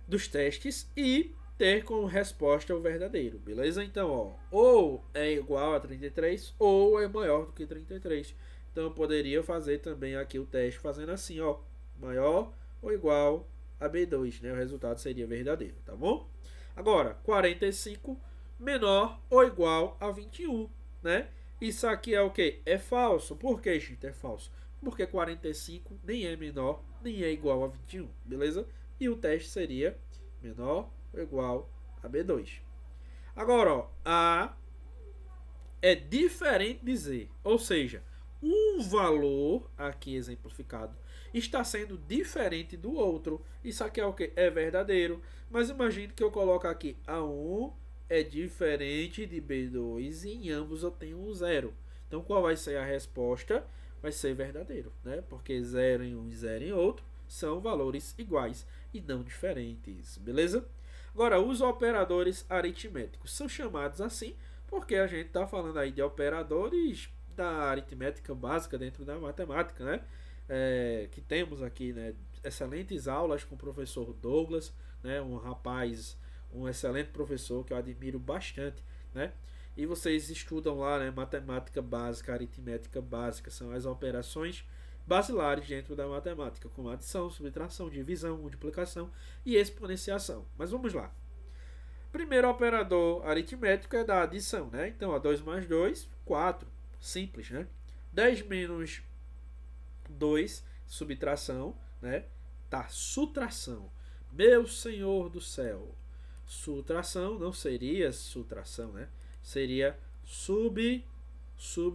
dos testes e ter como resposta o verdadeiro, beleza? Então, ó, ou é igual a 33 ou é maior do que 33. Então, eu poderia fazer também aqui o teste fazendo assim, ó, maior ou igual a B2, né? O resultado seria verdadeiro, tá bom? Agora, 45 menor ou igual a 21, né? Isso aqui é o que? É falso. Por que, gente? É falso. Porque 45 nem é menor, nem é igual a 21, beleza? E o teste seria menor ou igual a B2. Agora, ó, A é diferente de Z, ou seja, um valor, aqui exemplificado, está sendo diferente do outro. Isso aqui é o que? É verdadeiro. Mas imagine que eu coloco aqui A1 é diferente de B2 e em ambos eu tenho um zero. Então qual vai ser a resposta? Vai ser verdadeiro, né? Porque 0 em um e 0 em outro são valores iguais e não diferentes, beleza? Agora, os operadores aritméticos são chamados assim porque a gente está falando aí de operadores da aritmética básica dentro da matemática, né? Que temos aqui, né, excelentes aulas com o professor Douglas, né, um rapaz, um excelente professor que eu admiro bastante, né? E vocês estudam lá, né, matemática básica, aritmética básica, são as operações basilares dentro da matemática, como adição, subtração, divisão, multiplicação e exponenciação. Mas vamos lá. Primeiro operador aritmético é da adição, né? Então, ó, 2 mais 2, 4. Simples, né? 10 menos 2, subtração, né? Tá, subtração. Meu Senhor do céu. Subtração não seria subtração, né? Seria subtração.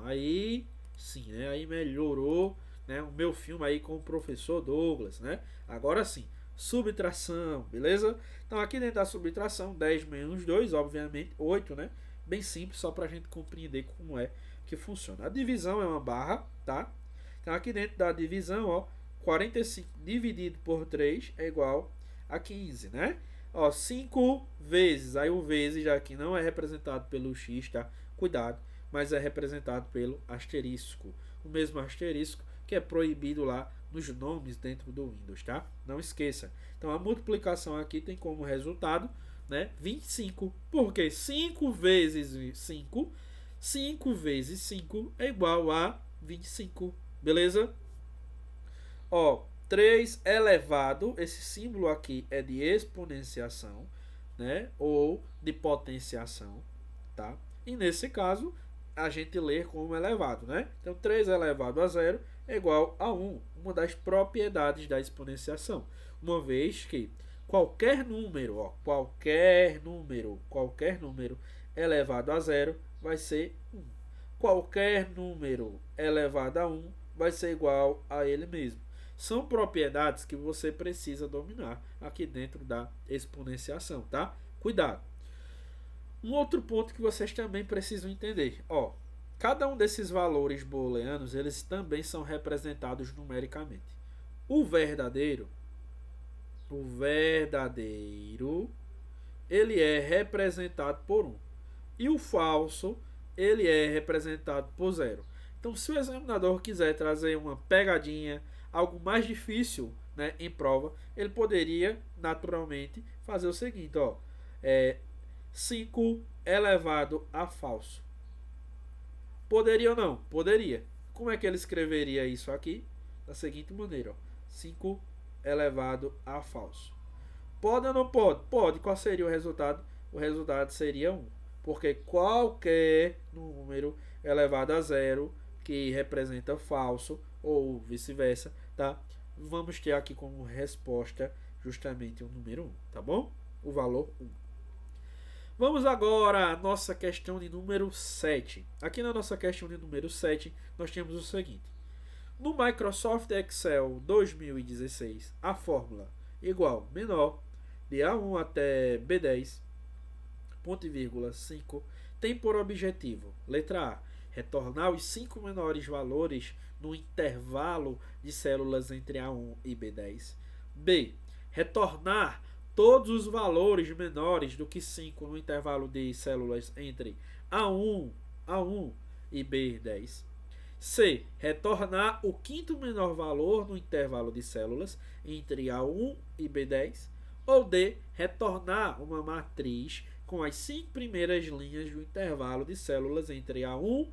Aí, sim, né? Aí melhorou, né? O meu filme aí com o professor Douglas, né? Agora sim, subtração, beleza? Então aqui dentro da subtração, 10 menos 2, obviamente, 8, né? Bem simples, só para a gente compreender como é que funciona. A divisão é uma barra, tá? Então aqui dentro da divisão, ó, 45 dividido por 3 é igual a 15, né? Ó, 5 vezes, aí o vezes já aqui não é representado pelo x, tá? Cuidado, mas é representado pelo asterisco. O mesmo asterisco que é proibido lá nos nomes dentro do Windows, tá? Não esqueça. Então a multiplicação aqui tem como resultado, né, 25, porque 5 vezes 5, 5 vezes 5 é igual a 25, beleza? Ó, 3 elevado, esse símbolo aqui é de exponenciação, né, ou de potenciação, tá? E nesse caso, a gente lê como elevado, né? Então 3 elevado a 0 é igual a 1, uma das propriedades da exponenciação, uma vez que qualquer número, ó, qualquer número elevado a 0 vai ser 1. Qualquer número elevado a 1 vai ser igual a ele mesmo. São propriedades que você precisa dominar aqui dentro da exponenciação, tá? Cuidado. Um outro ponto que vocês também precisam entender, ó, cada um desses valores booleanos, eles também são representados numericamente. O verdadeiro, ele é representado por 1. E o falso, ele é representado por 0. Então, se o examinador quiser trazer uma pegadinha, algo mais difícil, né, em prova, ele poderia, naturalmente, fazer o seguinte, ó, 5 elevado a falso. Poderia ou não? Poderia. Como é que ele escreveria isso aqui? Da seguinte maneira, ó, 5 elevado a falso. Pode ou não pode? Pode. Qual seria o resultado? O resultado seria 1. Porque qualquer número elevado a 0 que representa falso ou vice-versa, tá? Vamos ter aqui como resposta justamente o número 1, tá bom? O valor 1. Vamos agora à nossa questão de número 7. Aqui na nossa questão de número 7, nós temos o seguinte. No Microsoft Excel 2016, a fórmula igual menor de A1 até B10, ponto e vírgula 5, tem por objetivo, letra A, retornar os 5 menores valores no intervalo de células entre A1 e B10. B, retornar todos os valores menores do que 5 no intervalo de células entre A1 e B10. C, retornar o quinto menor valor no intervalo de células entre A1 e B10. Ou D, retornar uma matriz com as 5 primeiras linhas do intervalo de células entre A1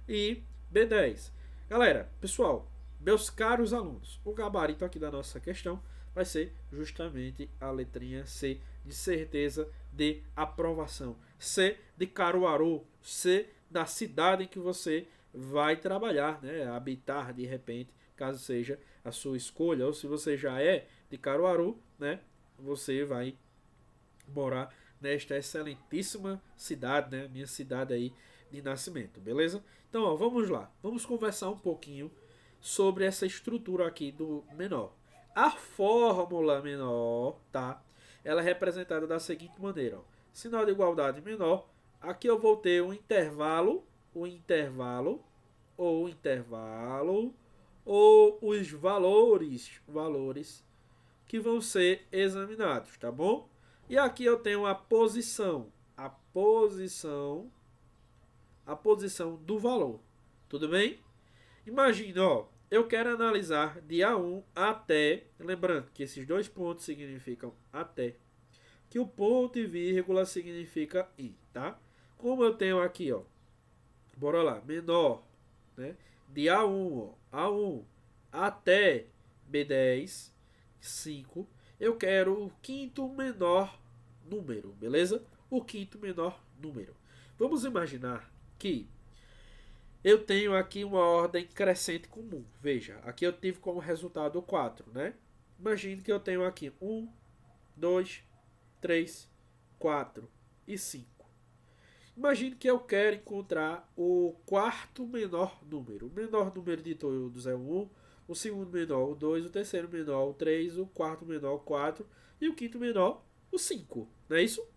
e B10. Galera, pessoal, meus caros alunos, o gabarito aqui da nossa questão vai ser justamente a letrinha C, de certeza de aprovação. C de Caruaru, C da cidade em que você vai trabalhar, né? Habitar de repente, caso seja a sua escolha, ou se você já é de Caruaru, né? Você vai morar nesta excelentíssima cidade, né? Minha cidade aí de nascimento, beleza? Então, ó, vamos lá. Vamos conversar um pouquinho sobre essa estrutura aqui do menor. A fórmula menor, tá? Ela é representada da seguinte maneira, ó. Sinal de igualdade menor. Aqui eu vou ter um intervalo, ou os valores que vão ser examinados, tá bom? E aqui eu tenho a posição do valor. Tudo bem? Imagina, ó, eu quero analisar de A1 até, lembrando que esses dois pontos significam até, que o ponto e vírgula significa i, tá? Como eu tenho aqui, ó, bora lá, menor, né? De A1, ó, A1 até B10, 5, eu quero o quinto menor número, beleza? O quinto menor número. Vamos imaginar que eu tenho aqui uma ordem crescente comum. Veja, aqui eu tive como resultado 4, né? Imagine que eu tenho aqui 1, 2, 3, 4 e 5. Imagine que eu quero encontrar o quarto menor número. O menor número de todos é o 1, o segundo menor o 2, o terceiro menor o 3, o quarto menor o 4 e o quinto menor o 5. Não é isso?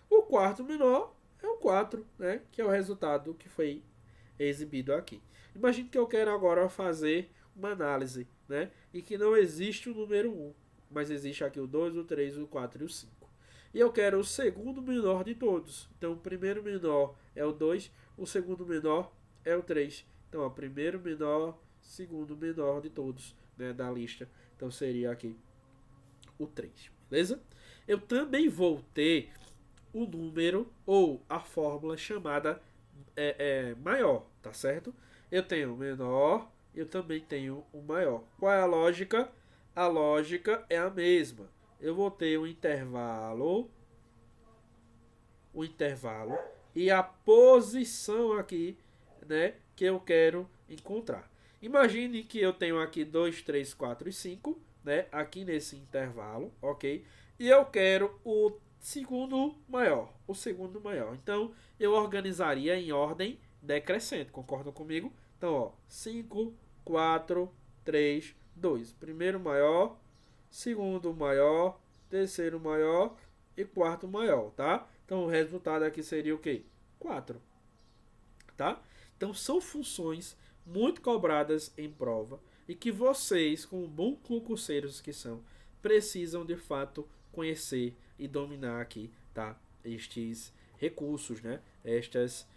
O quarto menor é o 4, né? Que é o resultado que foi exibido aqui. Imagine que eu quero agora fazer uma análise, né? E que não existe o número 1, mas existe aqui o 2, o 3, o 4 e o 5. E eu quero o segundo menor de todos. Então, o primeiro menor é o 2, o segundo menor é o 3. Então, o primeiro menor, segundo menor de todos, né, da lista. Então, seria aqui o 3, beleza? Eu também vou ter o número ou a fórmula chamada maior, tá certo? Eu tenho o menor, eu também tenho o maior. Qual é a lógica? A lógica é a mesma. Eu vou ter o intervalo e a posição aqui, né, que eu quero encontrar. Imagine que eu tenho aqui 2, 3, 4 e 5, né, aqui nesse intervalo, ok? E eu quero o segundo maior. Então, eu organizaria em ordem decrescente, concordam comigo? Então, ó, 5, 4, 3, 2. Primeiro maior, segundo maior, terceiro maior e quarto maior, tá? Então, o resultado aqui seria o quê? 4, tá? Então, são funções muito cobradas em prova e que vocês, como bons concurseiros que são, precisam de fato conhecer e dominar aqui, tá? Estes recursos, né? Estas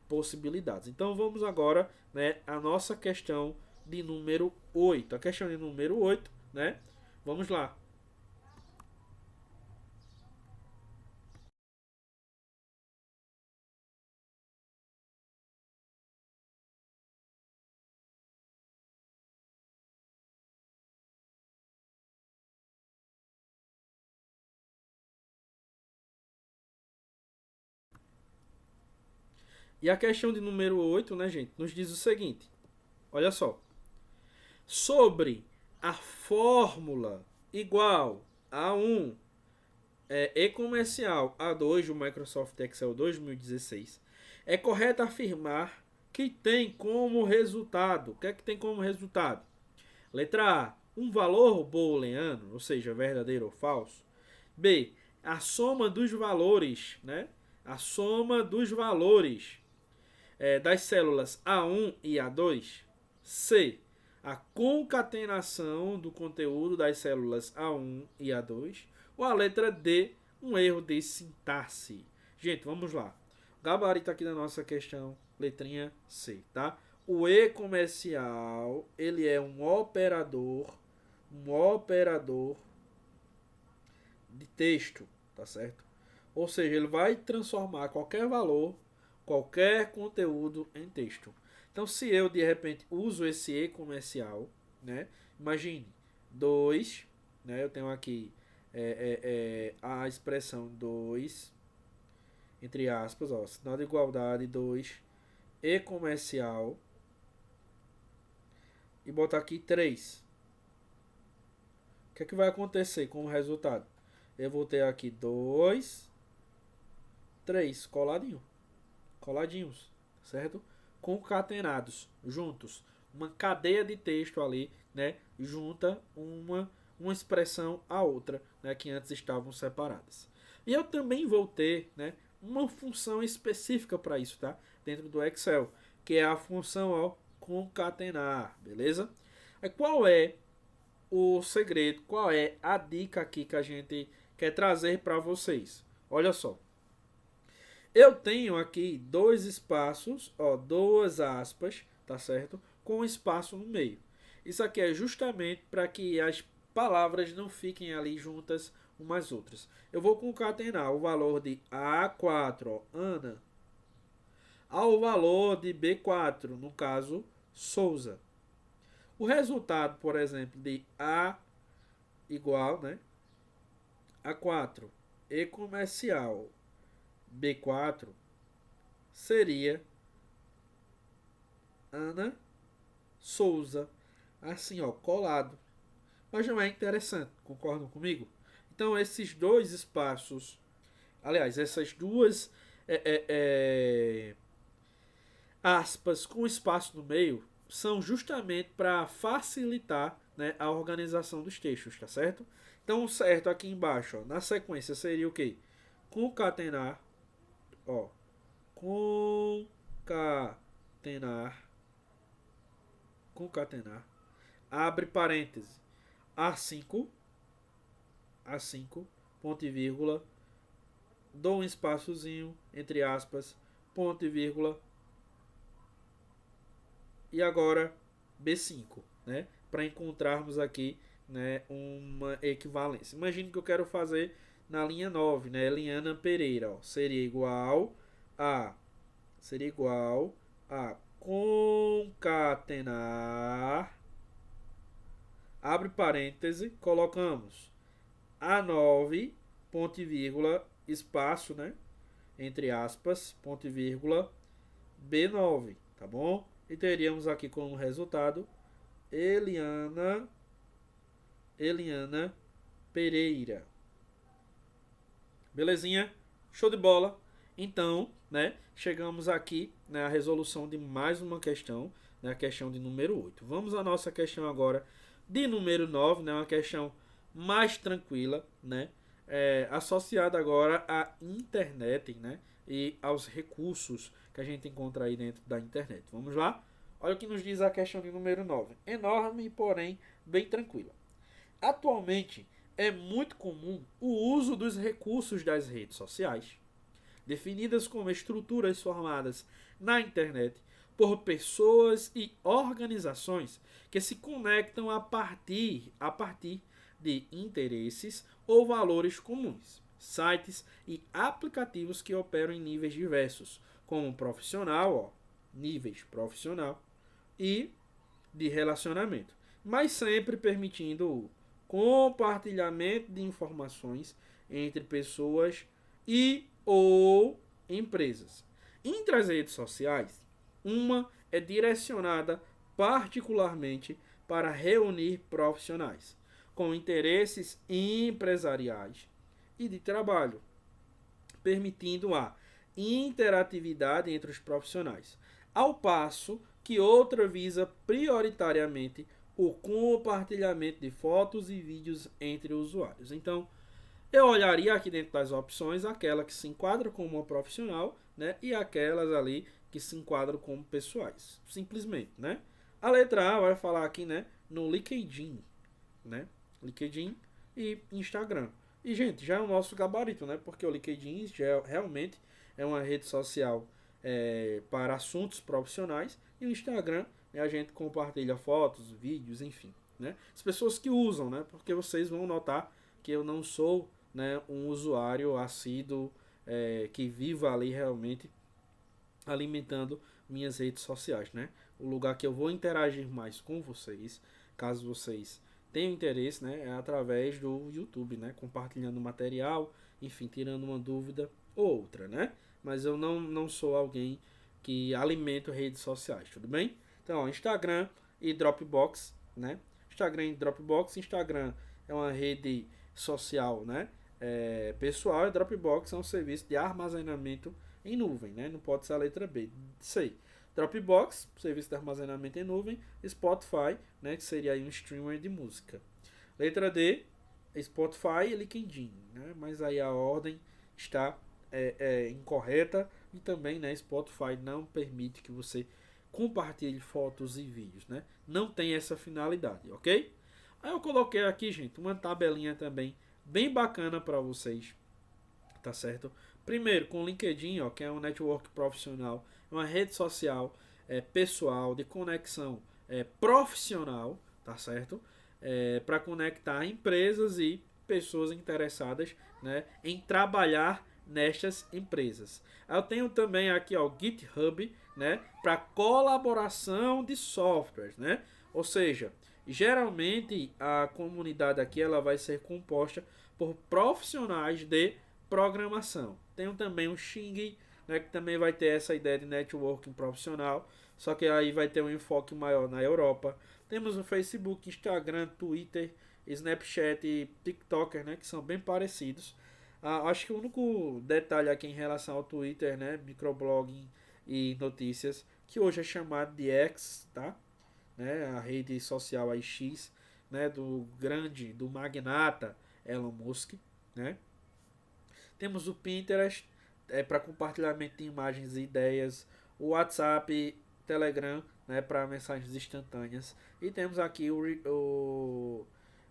possibilidades. Então, vamos agora, né, a nossa questão de número 8. A questão de número 8, né? Vamos lá. E a questão de número 8, né, gente, nos diz o seguinte. Olha só. Sobre a fórmula igual a 1 e-comercial A2 do Microsoft Excel 2016, é correto afirmar que tem como resultado, o que é que tem como resultado? Letra A, um valor booleano, ou seja, verdadeiro ou falso. B, a soma dos valores, né? A soma dos valores das células A1 e A2. C, a concatenação do conteúdo das células A1 e A2. Ou a letra D, um erro de sintaxe. Gente, vamos lá. O gabarito aqui da nossa questão, letrinha C, tá? O e-comercial, ele é um operador de texto, tá certo? Ou seja, ele vai transformar qualquer valor, qualquer conteúdo em texto. Então, se eu de repente uso esse e comercial, né? Imagine 2, né? Eu tenho aqui a expressão 2 entre aspas, ó, sinal de igualdade 2 e comercial e botar aqui 3. O que é que vai acontecer como resultado? Eu vou ter aqui 2, 3 coladinhos, certo? Concatenados, juntos. Uma cadeia de texto ali, né? Junta uma expressão à outra, né? Que antes estavam separadas. E eu também vou ter, né? Uma função específica para isso, tá? Dentro do Excel, que é a função ó, concatenar, beleza? Aí qual é o segredo, qual é a dica aqui que a gente quer trazer para vocês? Olha só. Eu tenho aqui dois espaços, ó, duas aspas, tá certo? Com um espaço no meio. Isso aqui é justamente para que as palavras não fiquem ali juntas umas às outras. Eu vou concatenar o valor de A4, ó, Ana, ao valor de B4, no caso, Souza. O resultado, por exemplo, de A igual, né, A4 e comercial B4 seria Ana Souza. Assim, ó, colado. Mas não é interessante, concordam comigo? Então, esses dois espaços, aliás, essas duas aspas com espaço no meio, são justamente para facilitar, né, a organização dos textos, tá certo? Então, o certo aqui embaixo, ó, na sequência, seria o quê? Concatenar, ó, concatenar, abre parêntese, A5, ponto e vírgula, dou um espaçozinho, entre aspas, ponto e vírgula, e agora B5, né? Para encontrarmos aqui, né, uma equivalência. Imagine que eu quero fazer na linha 9, né? Eliana Pereira, ó, seria igual a concatenar, abre parêntese, colocamos A9, ponto e vírgula, espaço, né? Entre aspas, ponto e vírgula, B9, tá bom? E teríamos aqui como resultado Eliana Pereira. Belezinha? Show de bola. Então, né, chegamos aqui na resolução de mais uma questão, né, a questão de número 8. Vamos à nossa questão agora de número 9, né, uma questão mais tranquila, né, associada agora à internet, né, e aos recursos que a gente encontra aí dentro da internet. Vamos lá? Olha o que nos diz a questão de número 9. Enorme, porém bem tranquila. Atualmente, é muito comum o uso dos recursos das redes sociais, definidas como estruturas formadas na internet por pessoas e organizações que se conectam a partir de interesses ou valores comuns, sites e aplicativos que operam em níveis diversos, como profissional, ó, níveis profissional e de relacionamento, mas sempre permitindo o compartilhamento de informações entre pessoas e ou empresas. Entre as redes sociais, uma é direcionada particularmente para reunir profissionais com interesses empresariais e de trabalho, permitindo a interatividade entre os profissionais, ao passo que outra visa prioritariamente o compartilhamento de fotos e vídeos entre usuários. Então, eu olharia aqui dentro das opções aquela que se enquadra como uma profissional, né, e aquelas ali que se enquadram como pessoais, simplesmente, né? A letra A vai falar aqui, né, no LinkedIn, né? LinkedIn e Instagram. E, gente, já é o nosso gabarito, né? Porque o LinkedIn já realmente é uma rede social para assuntos profissionais e o Instagram, né, a gente compartilha fotos, vídeos, enfim, né? As pessoas que usam, né? Porque vocês vão notar que eu não sou né, um usuário assíduo que viva ali realmente alimentando minhas redes sociais, né? O lugar que eu vou interagir mais com vocês, caso vocês tenham interesse, né, é através do YouTube, né, compartilhando material, enfim, tirando uma dúvida ou outra, né? Mas eu não sou alguém que alimento redes sociais, tudo bem? Então, ó, Instagram e Dropbox, né? Instagram e Dropbox. Instagram é uma rede social, né? Pessoal, e Dropbox é um serviço de armazenamento em nuvem, né? Não pode ser a letra B. Sei. Dropbox, serviço de armazenamento em nuvem. Spotify, né? Que seria aí um streamer de música. Letra D, Spotify e LinkedIn, né? Mas aí a ordem está incorreta e também, né? Spotify não permite que você compartilhe fotos e vídeos, né? Não tem essa finalidade, ok? Aí eu coloquei aqui, gente, uma tabelinha também bem bacana para vocês, tá certo? Primeiro, com o LinkedIn, ó, que é um network profissional, uma rede social pessoal de conexão profissional, tá certo? Para conectar empresas e pessoas interessadas, né, em trabalhar nestas empresas. Eu tenho também aqui ó, o GitHub, né, para colaboração de softwares, né? Ou seja, geralmente a comunidade aqui ela vai ser composta por profissionais de programação. Tenho também o Xing, né, que também vai ter essa ideia de networking profissional, só que aí vai ter um enfoque maior na Europa. Temos o Facebook, Instagram, Twitter, Snapchat e TikToker, né, que são bem parecidos. Acho que o único detalhe aqui em relação ao Twitter, né, microblogging e notícias, que hoje é chamado de X, tá? Né, a rede social aí X, né, do magnata Elon Musk, né? Temos o Pinterest, para compartilhamento de imagens e ideias, o WhatsApp, Telegram, né, para mensagens instantâneas, e temos aqui o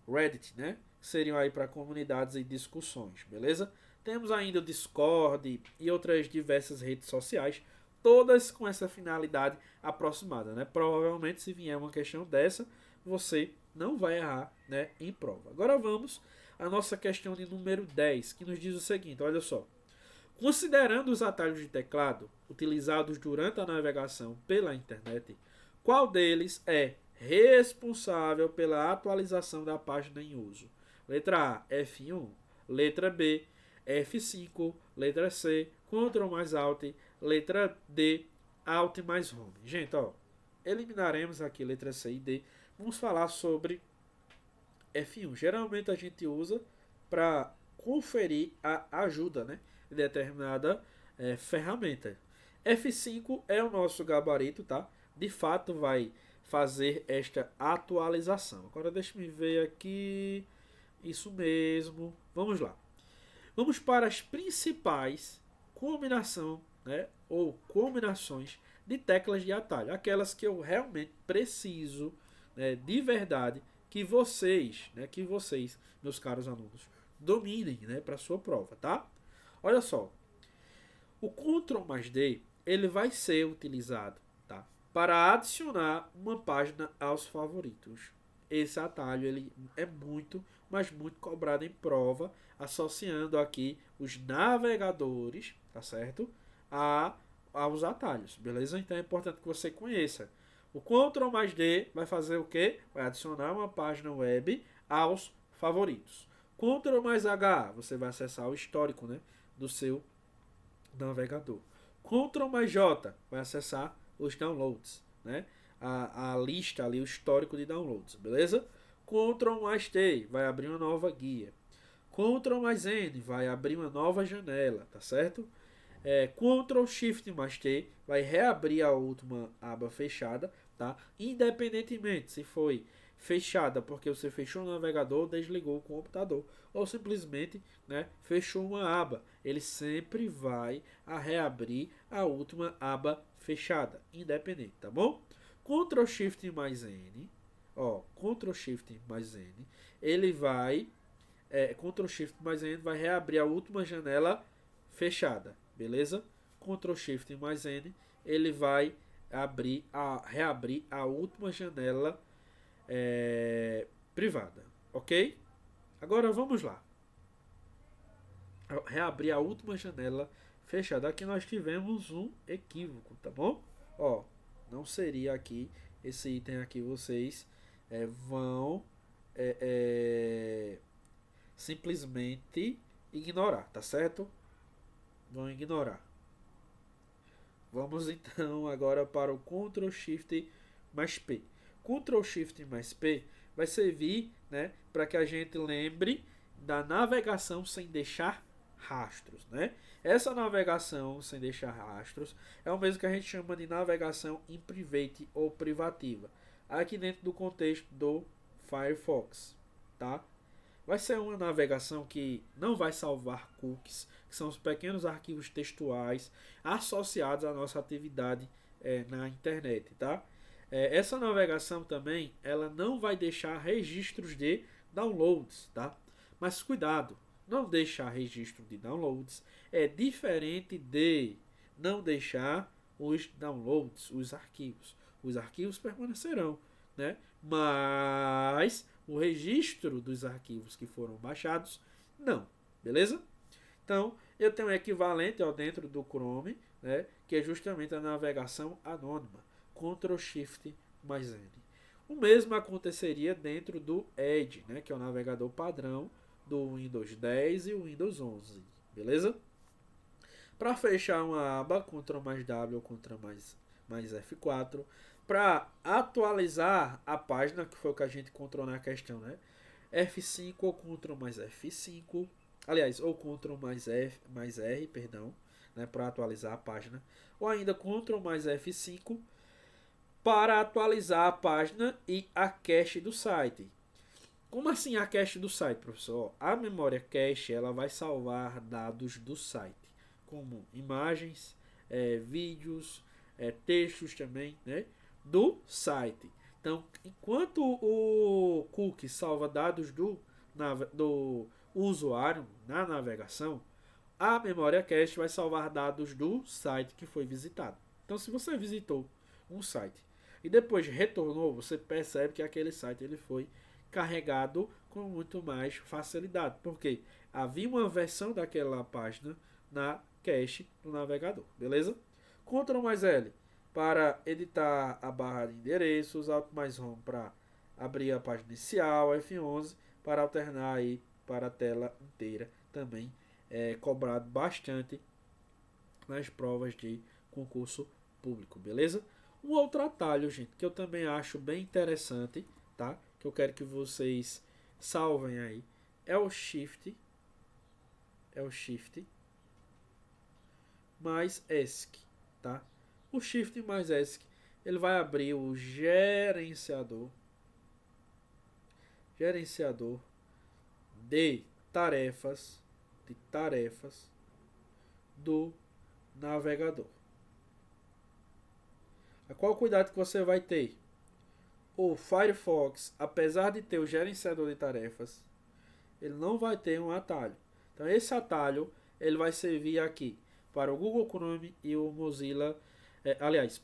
Reddit, né, que seriam aí para comunidades e discussões, beleza? Temos ainda o Discord e outras diversas redes sociais, todas com essa finalidade aproximada, né? Provavelmente se vier uma questão dessa, você não vai errar, né, em prova. Agora vamos à nossa questão de número 10, que nos diz o seguinte, olha só. Considerando os atalhos de teclado utilizados durante a navegação pela internet, qual deles é responsável pela atualização da página em uso? Letra A, F1. Letra B, F5. Letra C, Ctrl mais Alt. Letra D, Alt mais Home. Gente, ó, eliminaremos aqui letra C e D. Vamos falar sobre F1. Geralmente a gente usa para conferir a ajuda, né, de determinada ferramenta. F5 é o nosso gabarito, tá? De fato vai fazer esta atualização. Agora deixa eu ver aqui. Isso mesmo. Vamos lá. Vamos para as principais combinação, né, ou combinações de teclas de atalho, aquelas que eu realmente preciso, né, de verdade que vocês, meus caros alunos, dominem, né, para sua prova, tá? Olha só, o Ctrl mais D ele vai ser utilizado, tá, para adicionar uma página aos favoritos. Esse atalho ele é muito, mas muito cobrado em prova, associando aqui os navegadores, tá certo? Aos atalhos, beleza? Então é importante que você conheça. O Ctrl mais D vai fazer o quê? Vai adicionar uma página web aos favoritos. Ctrl mais H, você vai acessar o histórico, né, do seu navegador. Ctrl mais J vai acessar os downloads, né? A lista ali, o histórico de downloads, beleza? Ctrl mais T vai abrir uma nova guia. Ctrl mais N vai abrir uma nova janela, tá certo? Ctrl Shift mais T vai reabrir a última aba fechada, tá? Independentemente se foi fechada porque você fechou o navegador ou desligou o computador, ou simplesmente, né, fechou uma aba, ele sempre vai a reabrir a última aba fechada, independente, tá bom? Ctrl Shift mais N, ó, Ctrl Shift mais N, ele vai Ctrl Shift mais N vai reabrir a última janela fechada, beleza? Ctrl Shift mais N, ele vai reabrir a última janela privada, ok? Agora vamos lá. reabrir a última janela fechada. Aqui nós tivemos um equívoco, tá bom? Ó, não seria aqui esse item aqui, vocês vão simplesmente ignorar, tá certo? Vão ignorar. Vamos então agora para o Ctrl Shift mais P. Ctrl Shift mais P vai servir, né, para que a gente lembre da navegação sem deixar rastros, né? Essa navegação sem deixar rastros é o mesmo que a gente chama de navegação in private ou privativa, aqui dentro do contexto do Firefox, tá? Vai ser uma navegação que não vai salvar cookies, que são os pequenos arquivos textuais associados à nossa atividade na internet, tá? Essa navegação também, ela não vai deixar registros de downloads, tá? Mas cuidado, não deixar registro de downloads é diferente de não deixar os downloads, os arquivos. Os arquivos permanecerão, né? Mas o registro dos arquivos que foram baixados, não. Beleza? Então, eu tenho um equivalente dentro do Chrome, né, que é justamente a navegação anônima. Ctrl Shift mais N. O mesmo aconteceria dentro do Edge, né, que é o navegador padrão do Windows 10 e o Windows 11. Beleza? Para fechar uma aba, Ctrl mais W ou Ctrl mais F4. Para atualizar a página, que foi o que a gente encontrou na questão, né? F5 ou Ctrl mais F5. Aliás, ou Ctrl mais R, perdão, né, para atualizar a página. Ou ainda Ctrl mais F5 para atualizar a página e a cache do site. Como assim a cache do site, professor? A memória cache ela vai salvar dados do site, como imagens, vídeos, textos também, né, do site. Então, enquanto o cookie salva dados do usuário na navegação, a memória cache vai salvar dados do site que foi visitado. Então, se você visitou um site e depois retornou, você percebe que aquele site ele foi carregado com muito mais facilidade, porque havia uma versão daquela página na cache do navegador, beleza? Ctrl mais L para editar a barra de endereços, Alt mais Home para abrir a página inicial, F11 para alternar aí para a tela inteira, também é cobrado bastante nas provas de concurso público, beleza? Um outro atalho, gente, que eu também acho bem interessante, tá? Que eu quero que vocês salvem aí, é o Shift mais ESC, tá? O Shift mais ESC, ele vai abrir o gerenciador de tarefas do navegador. Qual o cuidado que você vai ter? O Firefox, apesar de ter o gerenciador de tarefas, ele não vai ter um atalho. Então esse atalho ele vai servir aqui para o Google Chrome e o Mozilla,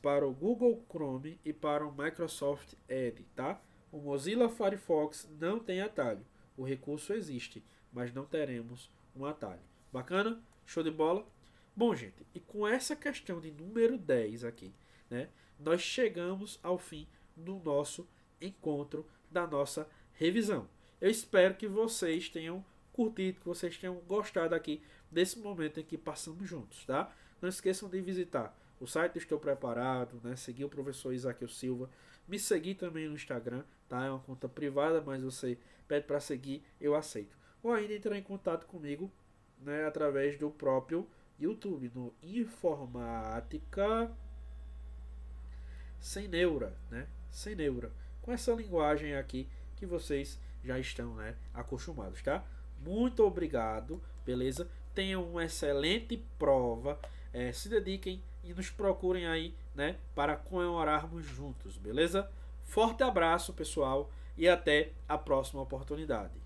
para o Google Chrome e para o Microsoft Edge, tá? O Mozilla Firefox não tem atalho. O recurso existe, mas não teremos um atalho. Bacana? Show de bola? Bom, gente, e com essa questão de número 10 aqui, né, nós chegamos ao fim do nosso encontro, da nossa revisão. Eu espero que vocês tenham curtido, que vocês tenham gostado aqui desse momento em que passamos juntos, tá? Não esqueçam de visitar o site Estou Preparado, né? Seguir o professor Isaqueu Silva, me seguir também no Instagram, tá? É uma conta privada, mas você pede para seguir, eu aceito. Ou ainda entrar em contato comigo, né, através do próprio YouTube, no Informática Sem Neura, né? Sem Neura. Com essa linguagem aqui que vocês já estão, né, acostumados, tá? Muito obrigado, beleza? Tenham uma excelente prova. Se dediquem e nos procurem aí, né, para comemorarmos juntos, beleza? Forte abraço, pessoal, e até a próxima oportunidade.